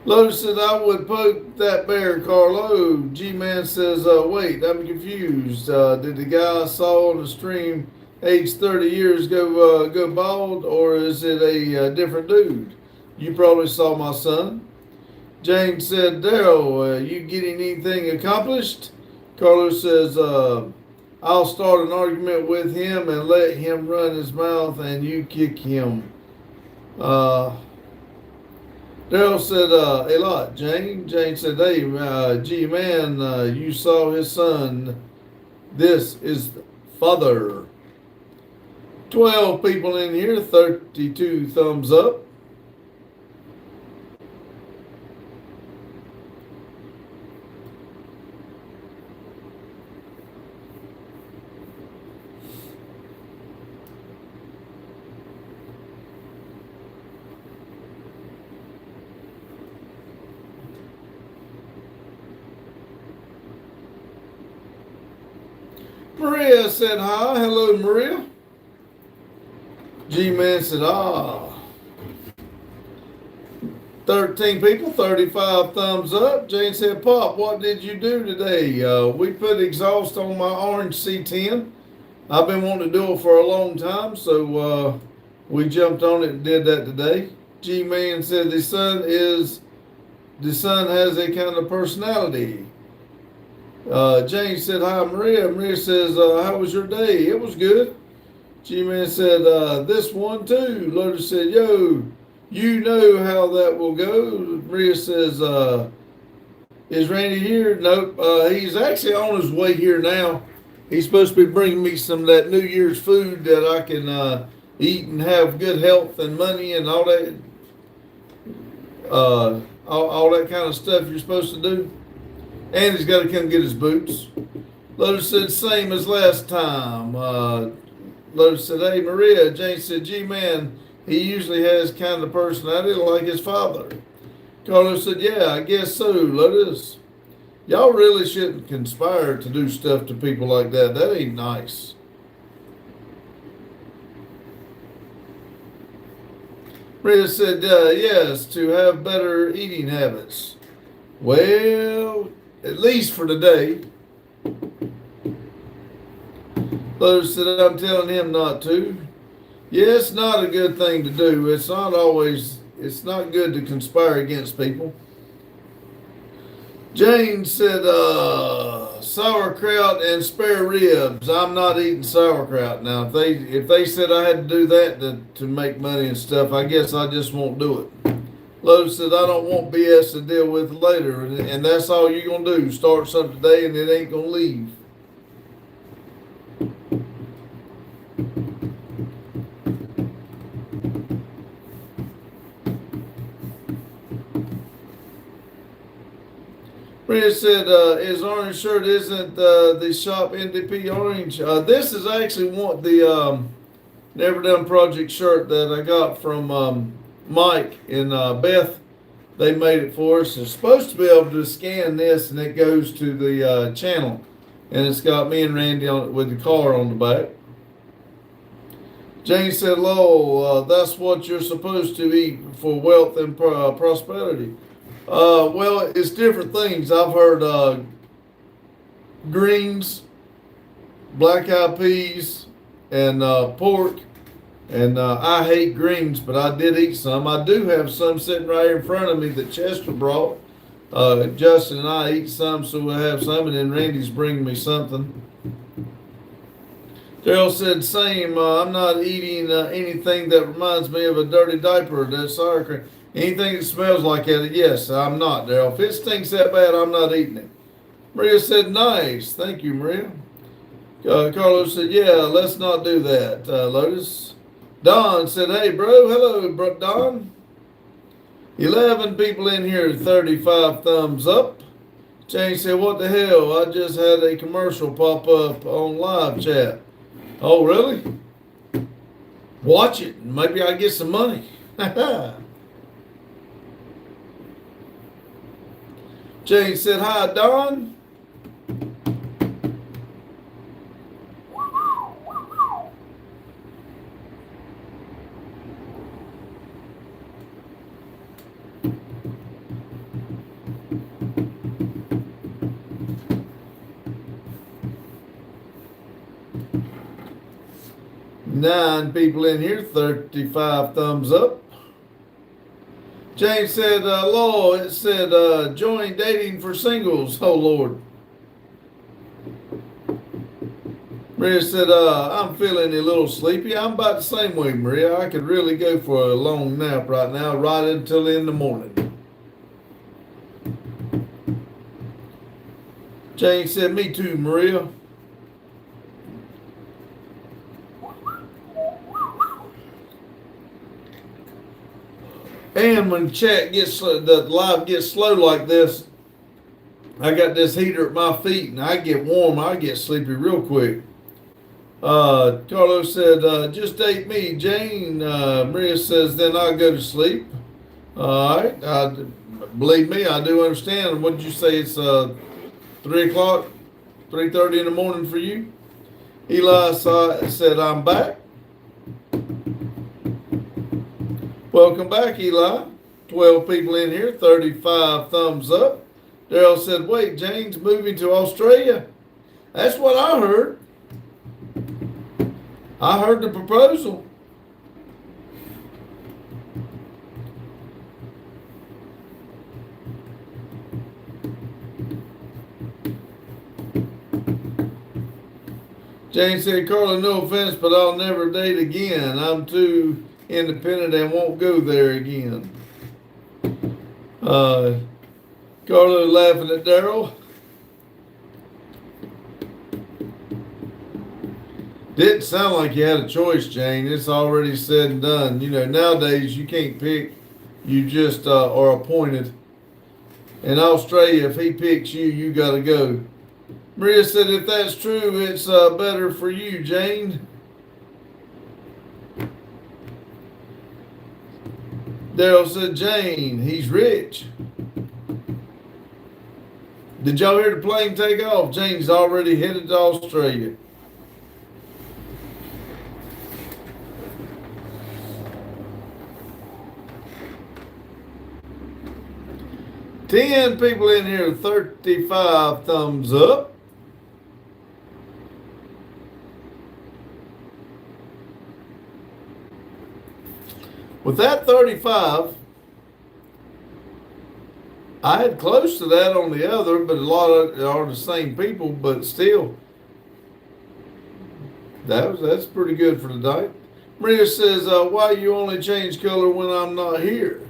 B: Lotus said, I would poke that bear, Carlo. G-Man says, wait, I'm confused. Did the guy I saw on the stream age 30 years go bald, or is it a different dude? You probably saw my son. James said, Daryl, you getting anything accomplished? Carlos says, I'll start an argument with him and let him run his mouth and you kick him. Daryl said, a lot. Jane said, hey, G-Man, you saw his son. This is father. 12 people in here, 32 thumbs up. Maria said hi. Hello, Maria. G-Man said, 13 people, 35 thumbs up. Jane said, Pop, what did you do today? We put exhaust on my orange C10. I've been wanting to do it for a long time, so we jumped on it and did that today. G-Man said, the son has a kind of personality. Jane said, hi, Maria. Maria says, how was your day? It was good. G-Man said, this one too. Lotus said, yo, you know how that will go. Maria says, is Randy here? Nope. He's actually on his way here now. He's supposed to be bringing me some of that New Year's food that I can eat and have good health and money and all that. All that kind of stuff you're supposed to do. And he's got to come get his boots. Lotus said, same as last time. Lotus said, hey, Maria. Jane said, G-Man, he usually has kind of personality like his father. Carlos said, yeah, I guess so, Lotus. Y'all really shouldn't conspire to do stuff to people like that. That ain't nice. Maria said, yes, to have better eating habits. Well, at least for today. Lotus said, I'm telling him not to. Yeah, it's not a good thing to do. It's not good to conspire against people. Jane said, sauerkraut and spare ribs. I'm not eating sauerkraut. Now, if they said I had to do that to make money and stuff, I guess I just won't do it. Lotus said, I don't want BS to deal with later, and that's all you're going to do. Start something today, and it ain't going to leave. Maria said, his orange shirt isn't the shop NDP orange. This is actually the Never Done Project shirt that I got from Mike and Beth. They made it for us. It's supposed to be able to scan this and it goes to the channel. And it's got me and Randy on it with the car on the back. Jane said, Lowell, that's what you're supposed to eat for wealth and prosperity. Well, it's different things. I've heard greens, black-eyed peas, and pork. And I hate greens, but I did eat some. I do have some sitting right here in front of me that Chester brought. Justin and I eat some, so we'll have some, and then Randy's bringing me something. Daryl said, same. I'm not eating anything that reminds me of a dirty diaper. That's sour cream. Anything that smells like that, yes, I'm not, Daryl. If it stinks that bad, I'm not eating it. Maria said, nice. Thank you, Maria. Carlos said, yeah, let's not do that, Lotus. Don said, hey, bro. Hello, Don. 11 people in here, 35 thumbs up. Jane said, what the hell? I just had a commercial pop up on live chat. Oh, really? Watch it. Maybe I get some money. Jane said, hi, Don. Nine people in here, 35 thumbs up. Jane said, Law, it said, join dating for singles. Oh, Lord. Maria said, I'm feeling a little sleepy. I'm about the same way, Maria. I could really go for a long nap right now, right until in the morning. Jane said, me too, Maria. And when chat gets, the live gets slow like this, I got this heater at my feet and I get warm, I get sleepy real quick. Carlos said, just date me, Jane. Maria says, then I'll go to sleep. All right. Believe me, I do understand. What did you say? It's 3 o'clock, 3:30 in the morning for you? Eli said, I'm back. Welcome back, Eli. 12 people in here, 35 thumbs up. Daryl said, wait, Jane's moving to Australia. That's what I heard. I heard the proposal. Jane said, Carla, no offense, but I'll never date again. I'm too independent and won't go there again. Carla laughing at Daryl. Didn't sound like you had a choice, Jane. It's already said and done. You know, nowadays you can't pick. You just are appointed. In Australia, if he picks you, you got to go. Maria said, if that's true, it's better for you, Jane. Daryl said, Jane, he's rich. Did y'all hear the plane take off? Jane's already headed to Australia. Ten people in here, 35 thumbs up. With that 35, I had close to that on the other, but a lot of it are the same people, but still, that's pretty good for tonight. Maria says, why you only change color when I'm not here?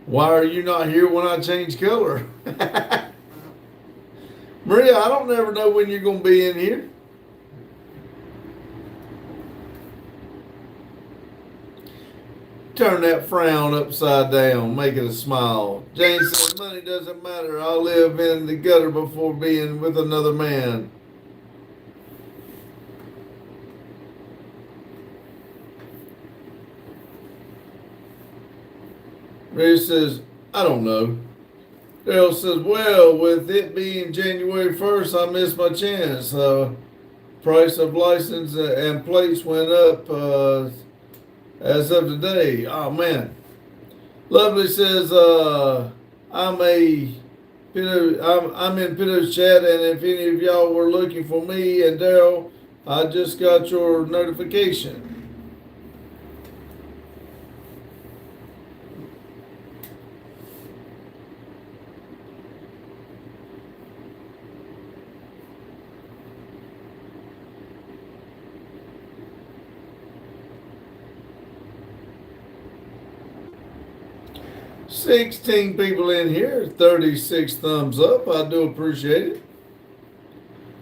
B: Why are you not here when I change color? Maria, I don't never know when you're going to be in here. Turn that frown upside down, make it a smile. Jane said, money doesn't matter. I'll live in the gutter before being with another man. Maria says, I don't know. Daryl says, well, with it being January 1st, I missed my chance. Price of license and plates went up as of today. Oh, man. Lovely says, I'm in Pito's chat, and if any of y'all were looking for me and Daryl, I just got your notification. $16 people in here, 36 thumbs up. I do appreciate it.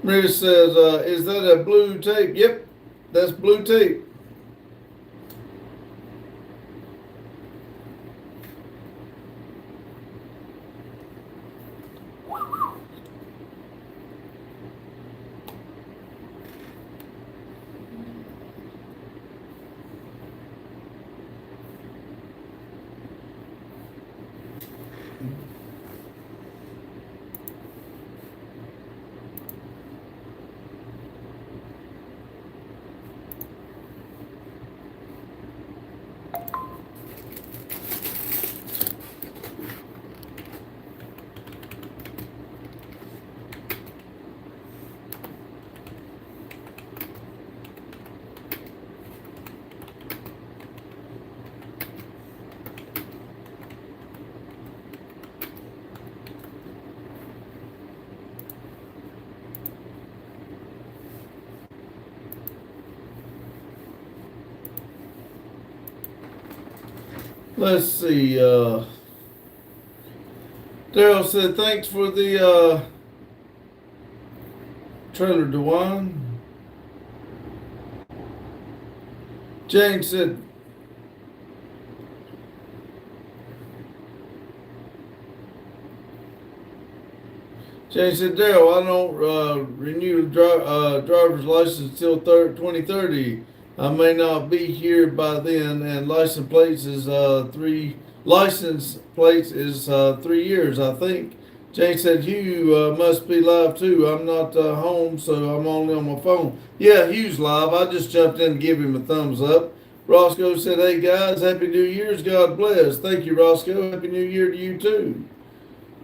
B: Maria says, is that a blue tape? Yep, that's blue tape. Let's see. Daryl said, thanks for the trailer, DeWine. Jane said, Daryl, I don't renew driver's license until 2030. I may not be here by then, and license plates is 3 years, I think. Jane said, Hugh must be live too. I'm not home, so I'm only on my phone. Yeah, Hugh's live. I just jumped in to give him a thumbs up. Roscoe said, hey guys, Happy New Year's. God bless. Thank you, Roscoe. Happy New Year to you too.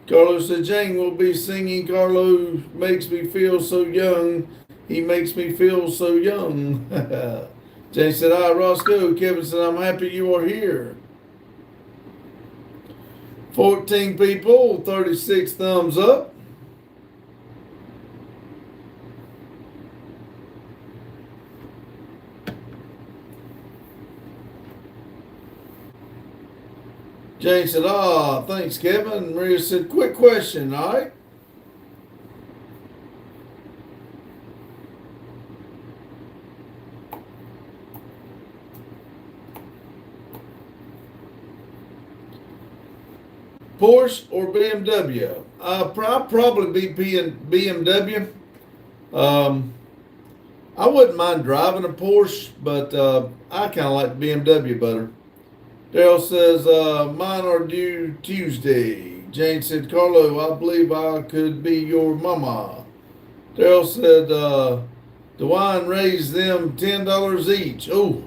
B: Carlos said, Jane will be singing. Carlo makes me feel so young. He makes me feel so young. Jane said, hi, Roscoe. Kevin said, I'm happy you are here. 14 people, 36 thumbs up. Jane said, thanks, Kevin. Maria said, quick question, all right? Porsche or BMW? I'll probably be BMW. I wouldn't mind driving a Porsche, but I kind of like BMW better. Daryl says, mine are due Tuesday. Jane said, Carlo, I believe I could be your mama. Daryl said, DeWine raised them $10 each. Oh,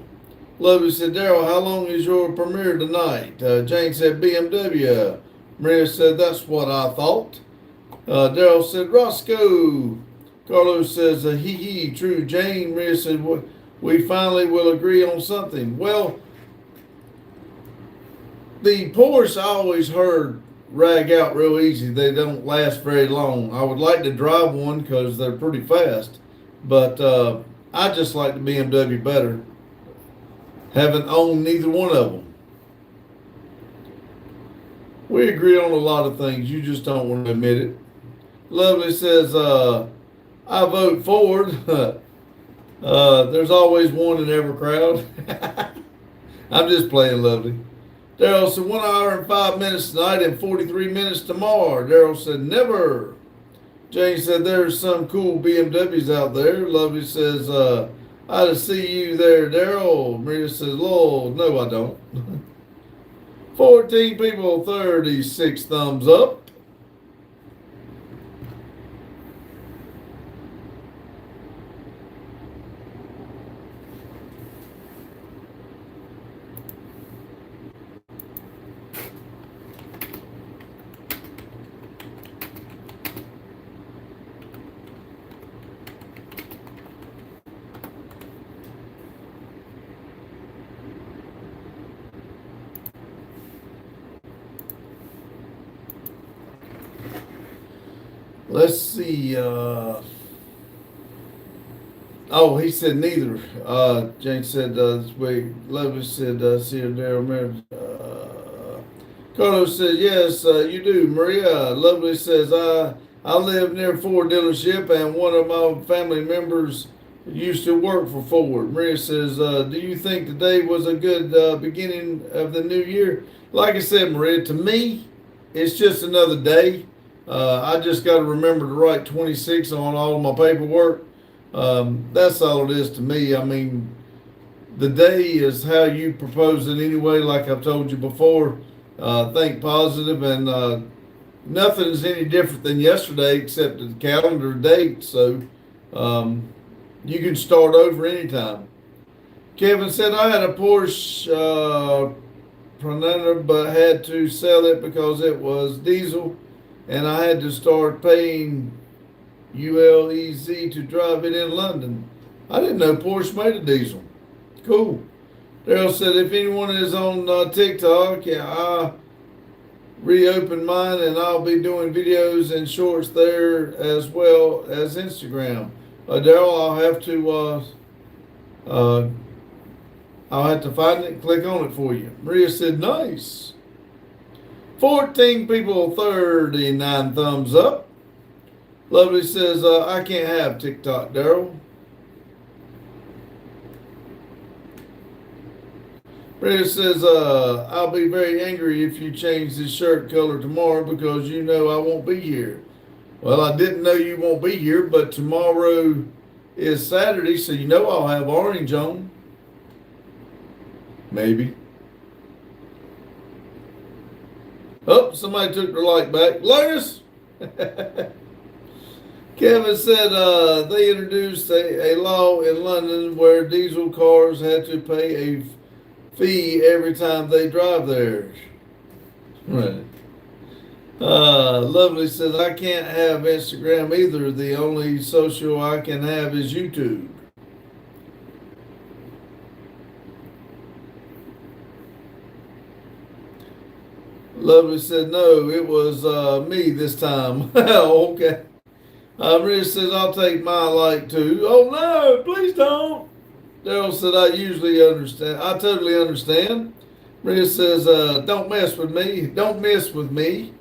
B: Lovely said, Daryl, how long is your premiere tonight? Jane said, BMW. Maria said, that's what I thought. Daryl said, Roscoe. Carlos says, hee, true. Jane, Maria said, we finally will agree on something. Well, the Porsche I always heard rag out real easy. They don't last very long. I would like to drive one because they're pretty fast, but I just like the BMW better. Haven't owned neither one of them. We agree on a lot of things. You just don't want to admit it. Lovely says, I vote Ford. There's always one in every crowd. I'm just playing, Lovely. Daryl said 1 hour and 5 minutes tonight and 43 minutes tomorrow. Daryl said never. Jane said there's some cool BMWs out there. Lovely says, I to see you there, Daryl. Maria says, Lord, no, I don't. 14 people, 36 thumbs up. Let's see. He said neither. Jane said this way. Lovely said, see you, Daryl. Carlos said, yes, you do. Maria, Lovely says, I live near Ford dealership and one of my family members used to work for Ford. Maria says, do you think today was a good beginning of the new year? Like I said, Maria, to me, it's just another day. I just got to remember to write 26 on all of my paperwork. That's all it is to me. I mean, the day is how you propose it anyway, like I've told you before. Think positive, and nothing's any different than yesterday except the calendar date. So you can start over anytime. Kevin said, I had a Porsche Panamera, but had to sell it because it was diesel. And I had to start paying ULEZ to drive it in London. I didn't know Porsche made a diesel. Cool. Daryl said, if anyone is on TikTok, I reopened mine and I'll be doing videos and shorts there as well as Instagram. Daryl, I'll have to I'll have to find it and click on it for you. Maria said, nice. 14 people, 39 thumbs up. Lovely says, I can't have TikTok, Daryl. Maria says, I'll be very angry if you change this shirt color tomorrow because you know I won't be here. Well, I didn't know you won't be here, but tomorrow is Saturday, so you know I'll have orange on. Maybe. Oh, somebody took their light back. Lotus! Kevin said they introduced a law in London where diesel cars had to pay a fee every time they drive theirs. Right. Lovely says, I can't have Instagram either. The only social I can have is YouTube. Lovely said, no, it was me this time. Okay. Maria says, I'll take my like too. Oh no, please don't. Daryl said, I usually understand. I totally understand. Maria says, don't mess with me. Don't mess with me.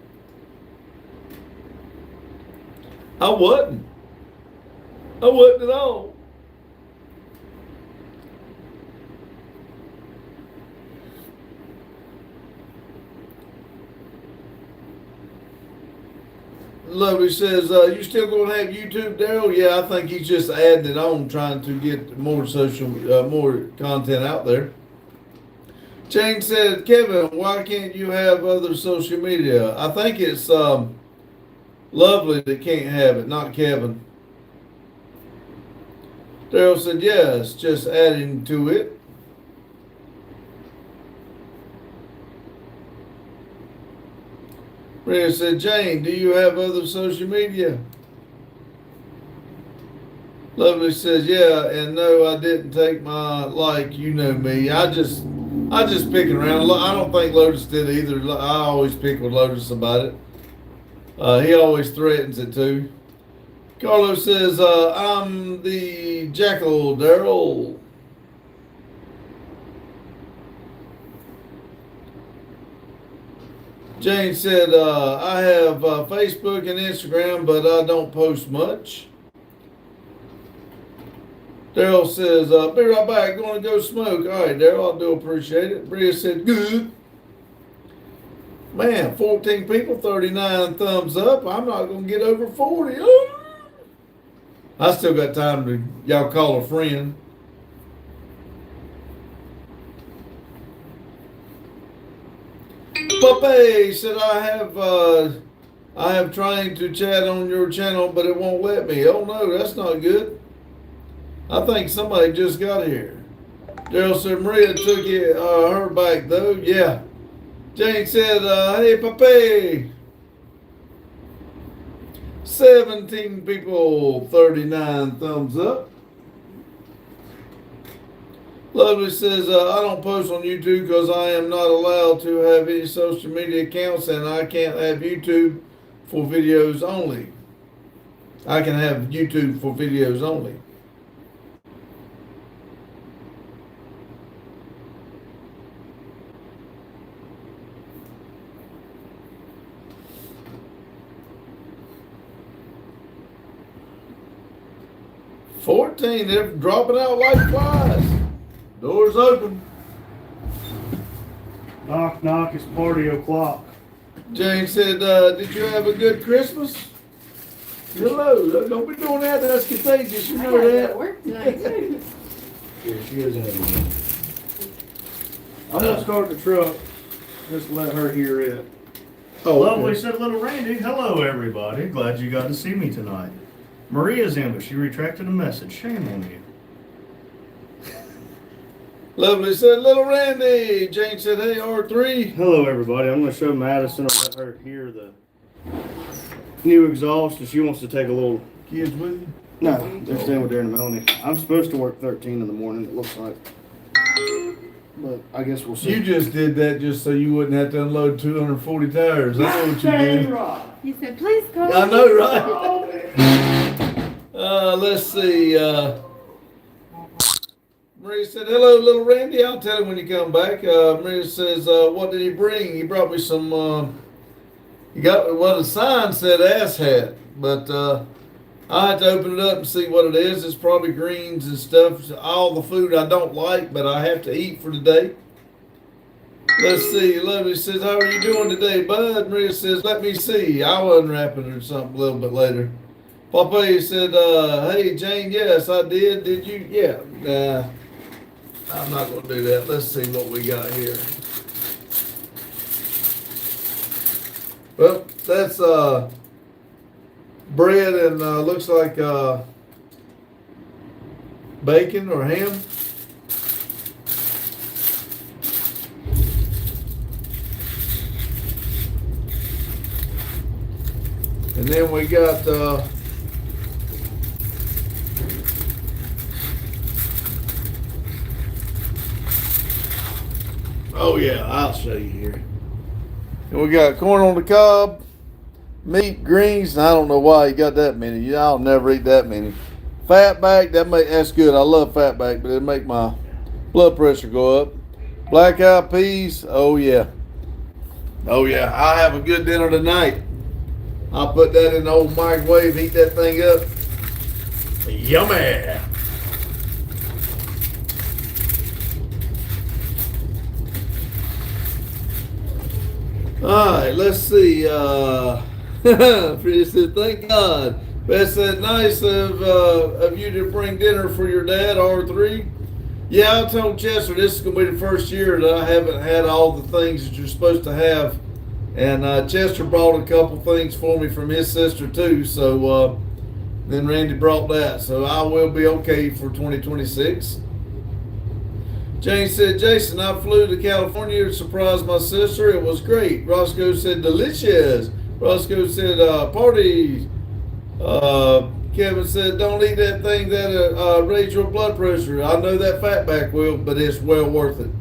B: I wasn't. I wasn't at all. Lovely says, you still going to have YouTube, Daryl? Yeah, I think he's just adding it on, trying to get more more content out there. Jane said, Kevin, why can't you have other social media? I think it's Lovely that can't have it, not Kevin. Daryl said, yes, just adding to it. Maria said, Jane, do you have other social media? Lovely says, yeah, and no, I didn't take my like, you know me. I just picking around. I don't think Lotus did either. I always pick with Lotus about it. He always threatens it too. Carlos says, I'm the Jackal, Daryl. Jane said, I have Facebook and Instagram, but I don't post much. Daryl says, be right back, going to go smoke. All right, Daryl, I do appreciate it. Bria said, good. Man, 14 people, 39 thumbs up. I'm not going to get over 40. I still got time to, y'all call a friend. Pape said, I have trying to chat on your channel, but it won't let me. Oh no, that's not good. I think somebody just got here. Daryl said, Maria took her back though. Yeah. Jane said, hey, Pape. 17 people, 39 thumbs up. Lovely says, I don't post on YouTube because I am not allowed to have any social media accounts and I can't have YouTube for videos only. I can have YouTube for videos only. They're dropping out like flies. Doors open.
C: Knock, knock, it's party o'clock.
B: Jane said, did you have a good Christmas? Hello, don't be doing that, that's contagious, you know that.
D: At work tonight too.
A: Yeah, she doesn't have any.
C: I'm gonna start the truck. Just let her hear it.
B: Oh,
C: Lovely
B: okay.
C: said, little Randy. Hello, everybody. Glad you got to see me tonight. Maria's in, but she retracted a message. Shame on you.
B: Lovely said, little Randy. Jane said, hey, R3.
C: Hello, everybody. I'm gonna show Madison. I'll let her hear the new exhaust, and she wants to take a little.
B: Kids with you?
C: No, they're staying with Darren and Melanie. I'm supposed to work 13 in the morning. It looks like, but I guess we'll see.
B: You just did that just so you wouldn't have to unload 240 tires. I know what you did.
D: You said, please call
B: I
D: me."
B: know, right? Let's see. Maria said, hello, little Randy. I'll tell him when you come back. Maria says, what did he bring? He brought me some, he got, well, the sign said ass hat, but I had to open it up and see what it is. It's probably greens and stuff. All the food I don't like, but I have to eat for today. Let's see. Lovely says, how are you doing today, bud? Maria says, let me see. I'll unwrap it or something a little bit later. Papa said, hey, Jane, yes, I did. Did you? Yeah. I'm not going to do that. Let's see what we got here. Well, that's bread and looks like bacon or ham. And then we got oh yeah, I'll show you here. And we got corn on the cob, meat, greens, and I don't know why you got that many. I'll never eat that many. Fatback, that's good. I love fatback, but it make my blood pressure go up. Black eyed peas, oh yeah. Oh yeah, I'll have a good dinner tonight. I'll put that in the old microwave, heat that thing up. Yummy. All right, let's see. Frida said, thank God. Beth said, nice of you to bring dinner for your dad, R3. Yeah, I told Chester this is going to be the first year that I haven't had all the things that you're supposed to have. And Chester brought a couple things for me from his sister too. So then Randy brought that. So I will be okay for 2026. Jane said, Jason, I flew to California to surprise my sister. It was great. Roscoe said, delicious. Roscoe said, parties. Kevin said, don't eat that thing that raise your blood pressure. I know that fatback will, but it's well worth it.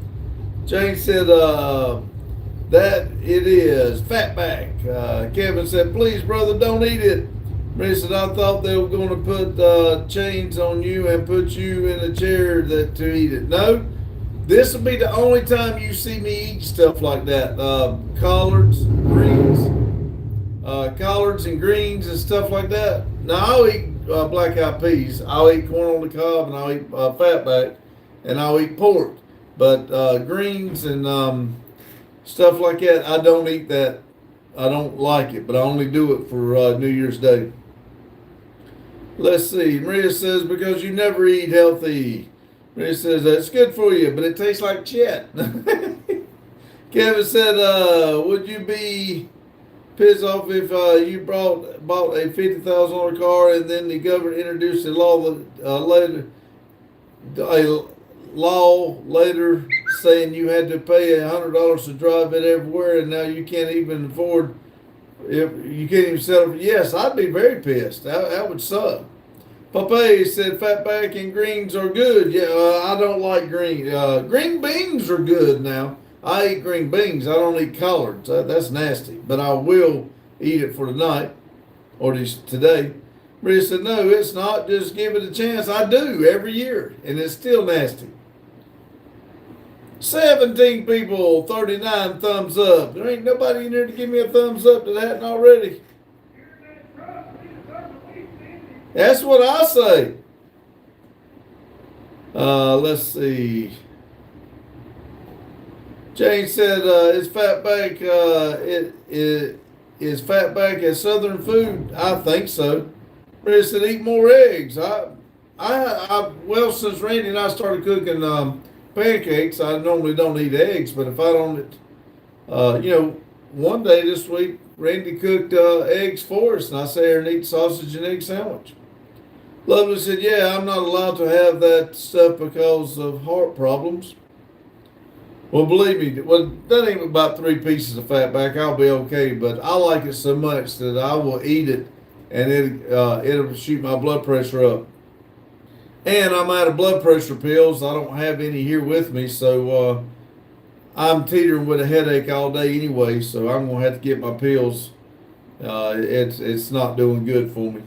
B: Jane said, that it is fatback. Kevin said, please, brother, don't eat it. Mary said, I thought they were going to put chains on you and put you in a chair to eat it. No. This will be the only time you see me eat stuff like that. Collards and greens and stuff like that. Now, I'll eat black eyed peas. I'll eat corn on the cob, and I'll eat fatback, and I'll eat pork. But greens and stuff like that, I don't eat that. I don't like it, but I only do it for New Year's Day. Let's see. Maria says, because you never eat healthy. Maria says, that's good for you, but it tastes like shit. Kevin said, would you be pissed off if you bought a $50,000 car and then the government introduced a law later saying you had to pay $100 to drive it everywhere, and now you can't even afford, if you can't even settle? Yes, I'd be very pissed. That would suck. Popeye said fatback and greens are good. Yeah, I don't like green. Green beans are good now. I eat green beans. I don't eat collards. That's nasty. But I will eat it for tonight or today. Maria said, no, it's not. Just give it a chance. I do every year, and it's still nasty. 17 people, 39 thumbs up. There ain't nobody in there to give me a thumbs up that hadn't already. That's what I say. Let's see. Jane said, "Is fatback is fatback a Southern food?" I think so. Maria said, "Eat more eggs." Well, since Randy and I started cooking pancakes, I normally don't eat eggs, but if I don't, one day this week, Randy cooked eggs for us, and I sat here and eat sausage and egg sandwich. Lovely said, yeah, I'm not allowed to have that stuff because of heart problems. Well, believe me, that ain't about 3 pieces of fatback. I'll be okay, but I like it so much that I will eat it, and it'll shoot my blood pressure up. And I'm out of blood pressure pills. I don't have any here with me, so I'm teetering with a headache all day anyway, so I'm going to have to get my pills. It's not doing good for me.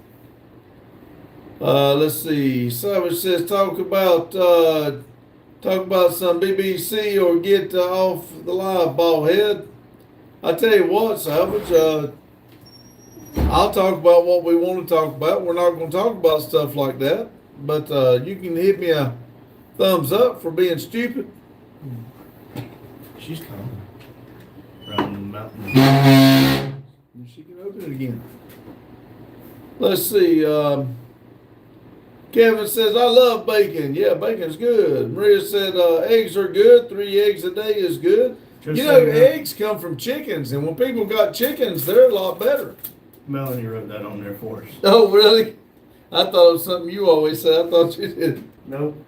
B: Let's see. Savage says, talk about talk about some BBC or get off the live, bald head. I tell you what, Salvage, I'll talk about what we want to talk about. We're not going to talk about stuff like that. But you can hit me a thumbs up for being stupid.
C: She's coming. Around the mountain.
B: She can open it again. Let's see. Kevin says, I love bacon. Yeah, bacon's good. Maria said, eggs are good. 3 eggs a day is good.
C: Just
B: You know,
C: saying that.
B: eggs come from chickens, and when people got chickens, they're a lot better.
C: Melanie wrote that on there for us.
B: Oh, really? I thought it was something you always said. I thought you did.
C: Nope,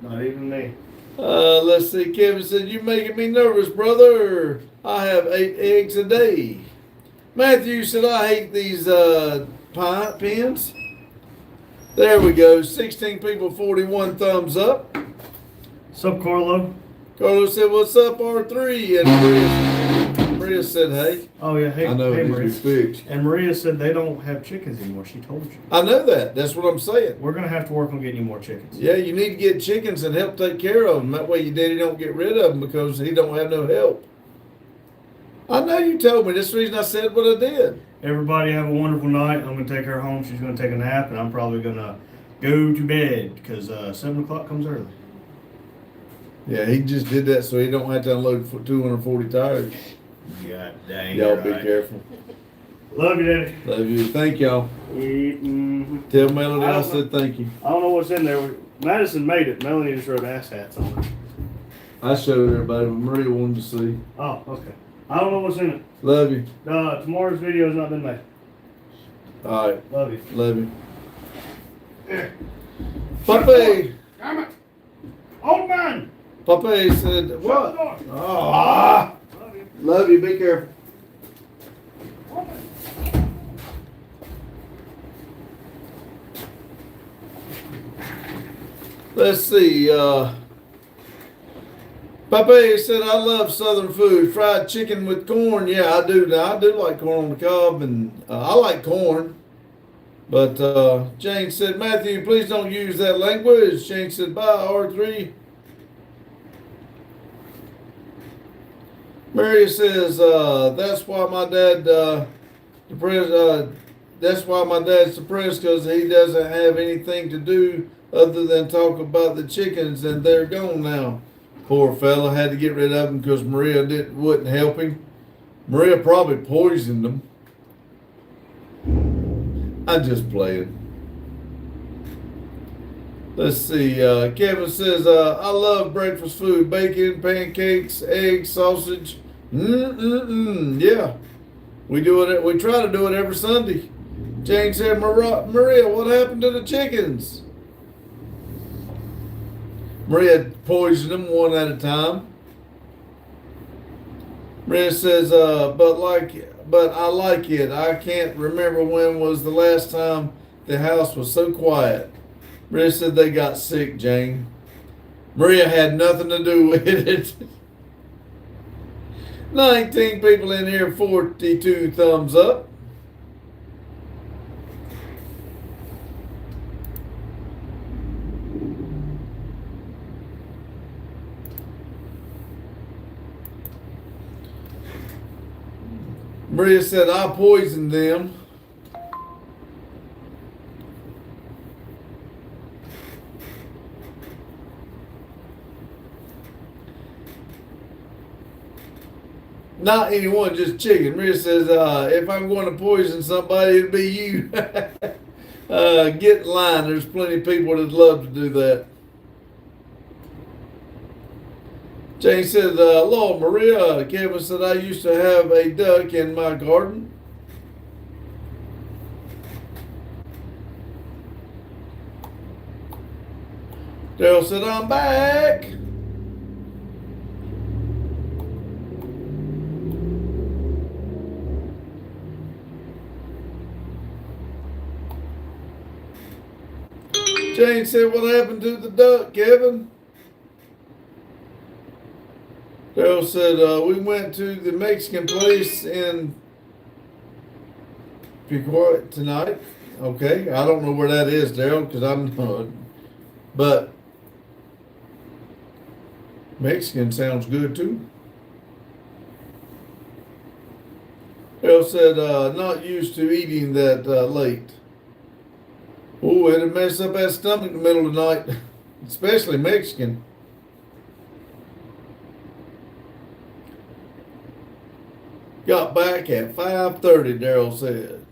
C: not even me.
B: Let's see. Kevin said, you're making me nervous, brother. I have 8 eggs a day. Matthew said, I hate these pens. There we go. 16 people, 41 thumbs up.
C: Sup, Carlo?
B: Carlos said, what's up, R3? And Maria said, hey.
C: Oh yeah, hey,
B: I know
C: hey
B: it
C: Maria.
B: needs to be fixed.
C: And Maria said they don't have chickens anymore. She told you.
B: I know that. That's what I'm saying.
C: We're gonna have to work on getting you more chickens.
B: Yeah, you need to get chickens and help take care of them. That way your daddy don't get rid of them because he don't have no help. I know you told me. That's the reason I said what I did.
C: Everybody have a wonderful night. I'm gonna take her home. She's gonna take a nap, and I'm probably gonna go to bed because 7 o'clock comes early.
B: Yeah, he just did that so he don't have to unload 240 tires.
C: God dang.
B: Y'all
C: right.
B: be careful.
C: Love you, Daddy.
B: Love you. Thank y'all.
C: Mm-hmm.
B: Tell Melody
C: I
B: I
C: don't
B: said thank you.
C: I don't know what's in there. Madison made it. Melanie just wrote ass hats on it.
B: I showed everybody, but Maria wanted to see.
C: Oh, okay. I don't know what's in it.
B: Love you.
C: Tomorrow's video has not been made.
B: All right.
C: Love you.
B: Love you.
C: Here.
B: Pape.
C: Damn it. Old man.
B: Pape said,
C: Shut
B: what?
C: the door.
B: Ah.
C: Love you.
B: Love you. Be careful. Let's see. Pape said, I love Southern food. Fried chicken with corn. Yeah, I do. Now, I do like corn on the cob, and I like corn. But Jane said, Matthew, please don't use that language. Jane said, bye, R3. Mary says, that's why my dad depressed. That's why my dad's depressed, because he doesn't have anything to do other than talk about the chickens, and they're gone now. Poor fella, had to get rid of them because Maria wouldn't help him. Maria probably poisoned them. I'm just playing. Let's see. Kevin says, I love breakfast food. Bacon, pancakes, eggs, sausage. Yeah. We do it. We try to do it every Sunday. Jane said, Maria, what happened to the chickens? Maria poisoned them one at a time. Maria says, but I like it. I can't remember when was the last time the house was so quiet. Maria said they got sick, Jane. Maria had nothing to do with it. 19 people in here, 42 thumbs up. Maria said, I poisoned them. Not anyone, just chicken. Maria says, if I'm going to poison somebody, it'll be you. Get in line. There's plenty of people that'd love to do that. Jane said, Lord Maria, Kevin said, I used to have a duck in my garden. Daryl said, I'm back. Jane said, what happened to the duck, Kevin? Daryl said, we went to the Mexican place in Picoy tonight. Okay, I don't know where that is, Daryl, because I'm not. But Mexican sounds good too. Bill said, not used to eating that late. Oh, it'll mess up that stomach in the middle of the night, especially Mexican. Got back at 5:30, Daryl said.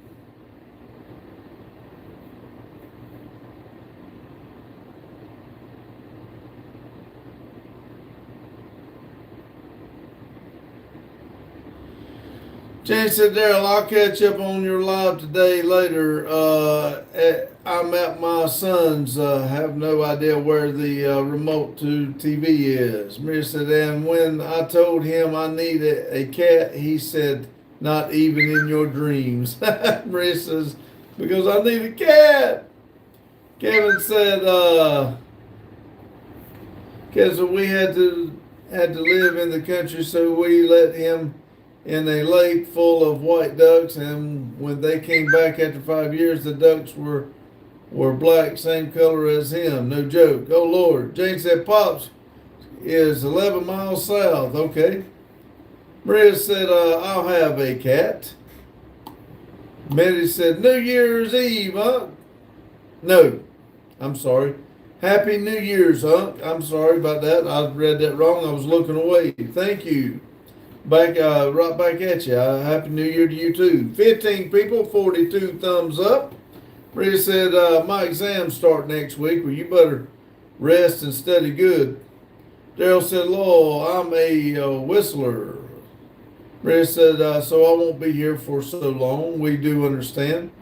B: Jane said, Daryl, I'll catch up on your live today later. I'm at my son's, have no idea where the remote to TV is. Maria said, and when I told him I need a cat, he said, not even in your dreams. Maria says, because I need a cat. Kevin said, because we had to live in the country, so we let him in a lake full of white ducks, and when they came back after 5 years, the ducks were black, same color as him. No joke. Oh Lord. Jane said, Pops is 11 miles south. Okay. Maria said, I'll have a cat. Maddie said, New Year's Eve, huh? No, I'm sorry. Happy New Year's, huh? I'm sorry about that. I read that wrong. I was looking away. Thank you. Back, right back at you. Happy New Year to you too. 15 people, 42 thumbs up. Maria said, my exams start next week. Well, you better rest and study good. Daryl said, Lowell, I'm a whistler. Maria said, so I won't be here for so long. We do understand.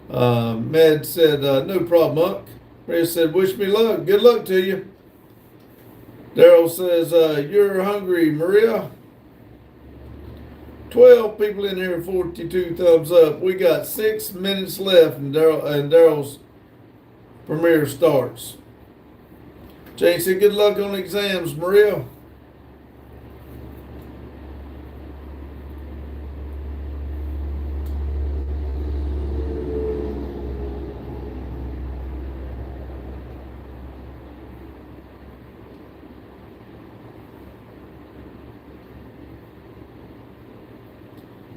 B: Mad said, no problem, Unc. Maria said, wish me luck. Good luck to you. Daryl says, you're hungry, Maria. 12 people in here, 42 thumbs up. We got 6 minutes left, and Daryl's premiere starts. Jane said, good luck on exams, Maria.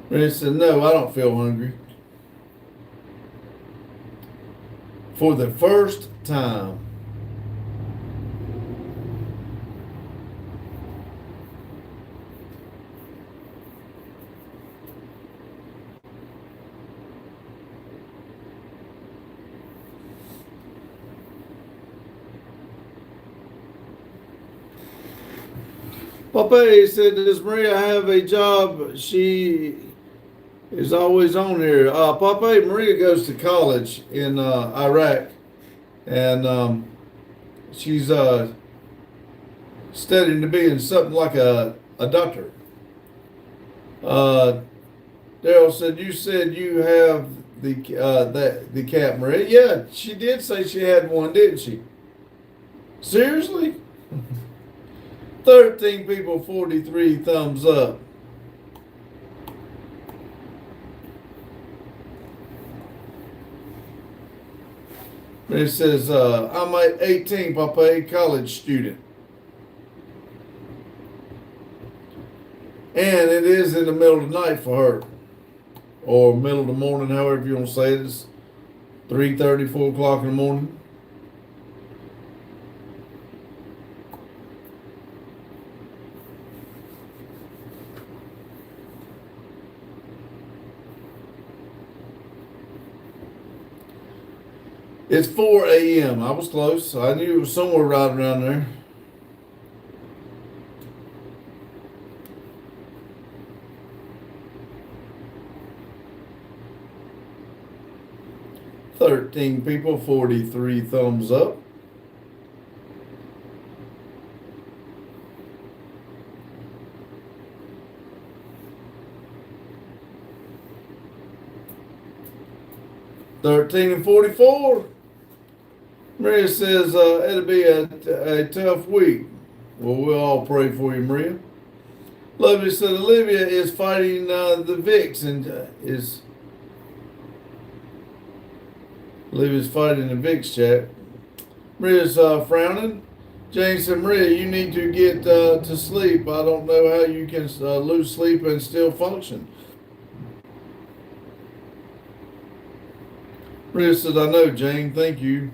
B: Maria said, no, I don't feel hungry. For the first time. Papa said, does Maria have a job? She is always on here. Papa, Maria goes to college in Iraq, and she's studying to be in something like a doctor. Daryl said, you said you have the cat, Maria. Yeah, she did say she had one, didn't she? Seriously? 13 people, 43 thumbs up. It says, I'm 18, Papa, college student. And it is in the middle of the night for her. Or middle of the morning, however you want to say it. It's 3:30, 4 o'clock in the morning. It's 4 a.m. I was close. I knew it was somewhere right around there. "13 people, 43 thumbs up. "13 and 44. Maria says it'll be a tough week. Well, we'll all pray for you, Maria. Lovely said Olivia is fighting the VIX and Olivia's fighting the VIX chat. Maria's frowning. Jane said, Maria, you need to get to sleep. I don't know how you can lose sleep and still function. Maria said, I know, Jane. Thank you.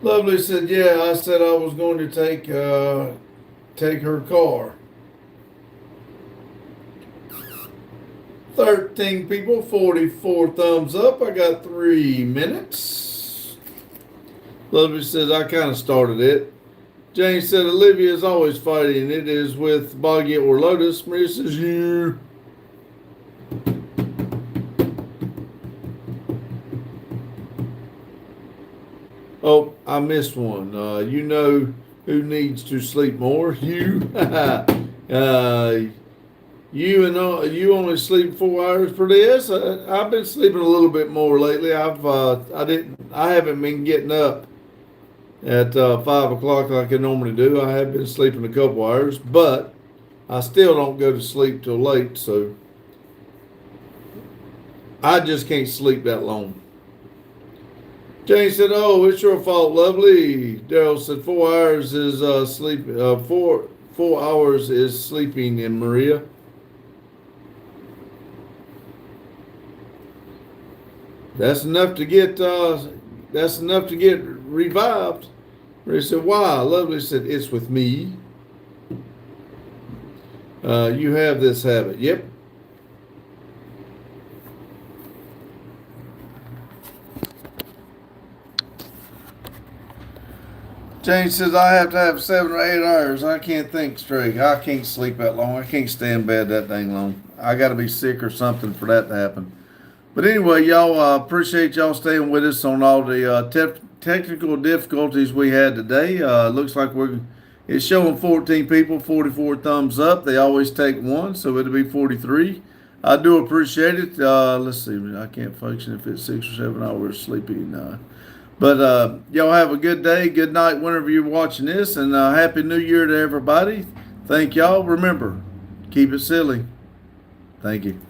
B: Lovely said, yeah, I said I was going to take her car. 13 people, 44 thumbs up. I got 3 minutes. Lovely says, I kind of started it. Jane said, Olivia is always fighting. It is with Boggy or Lotus. Maria says, you. Oh, I missed one. You know who needs to sleep more? You. You only sleep 4 hours per day. Yes, I've been sleeping a little bit more lately. I haven't been getting up at 5 o'clock like I normally do. I have been sleeping a couple hours, but I still don't go to sleep till late. So I just can't sleep that long. Jane said, "Oh, it's your fault, lovely." Daryl said, 4 hours is sleep. 4 hours is sleeping in Maria. That's enough to get. That's enough to get revived. Maria said, "Why?" Lovely said, "It's with me." You have this habit. Yep. Jane says, I have to have 7 or 8 hours. I can't think straight. I can't sleep that long. I can't stay in bed that dang long. I got to be sick or something for that to happen. But anyway, y'all, appreciate y'all staying with us on all the technical difficulties we had today. Looks like it's showing 14 people, 44 thumbs up. They always take one, so it'll be 43. I do appreciate it. Let's see. I can't function if it's 6 or 7 hours sleeping. But y'all have a good day, good night whenever you're watching this, and Happy New Year to everybody. Thank y'all. Remember, keep it silly. Thank you.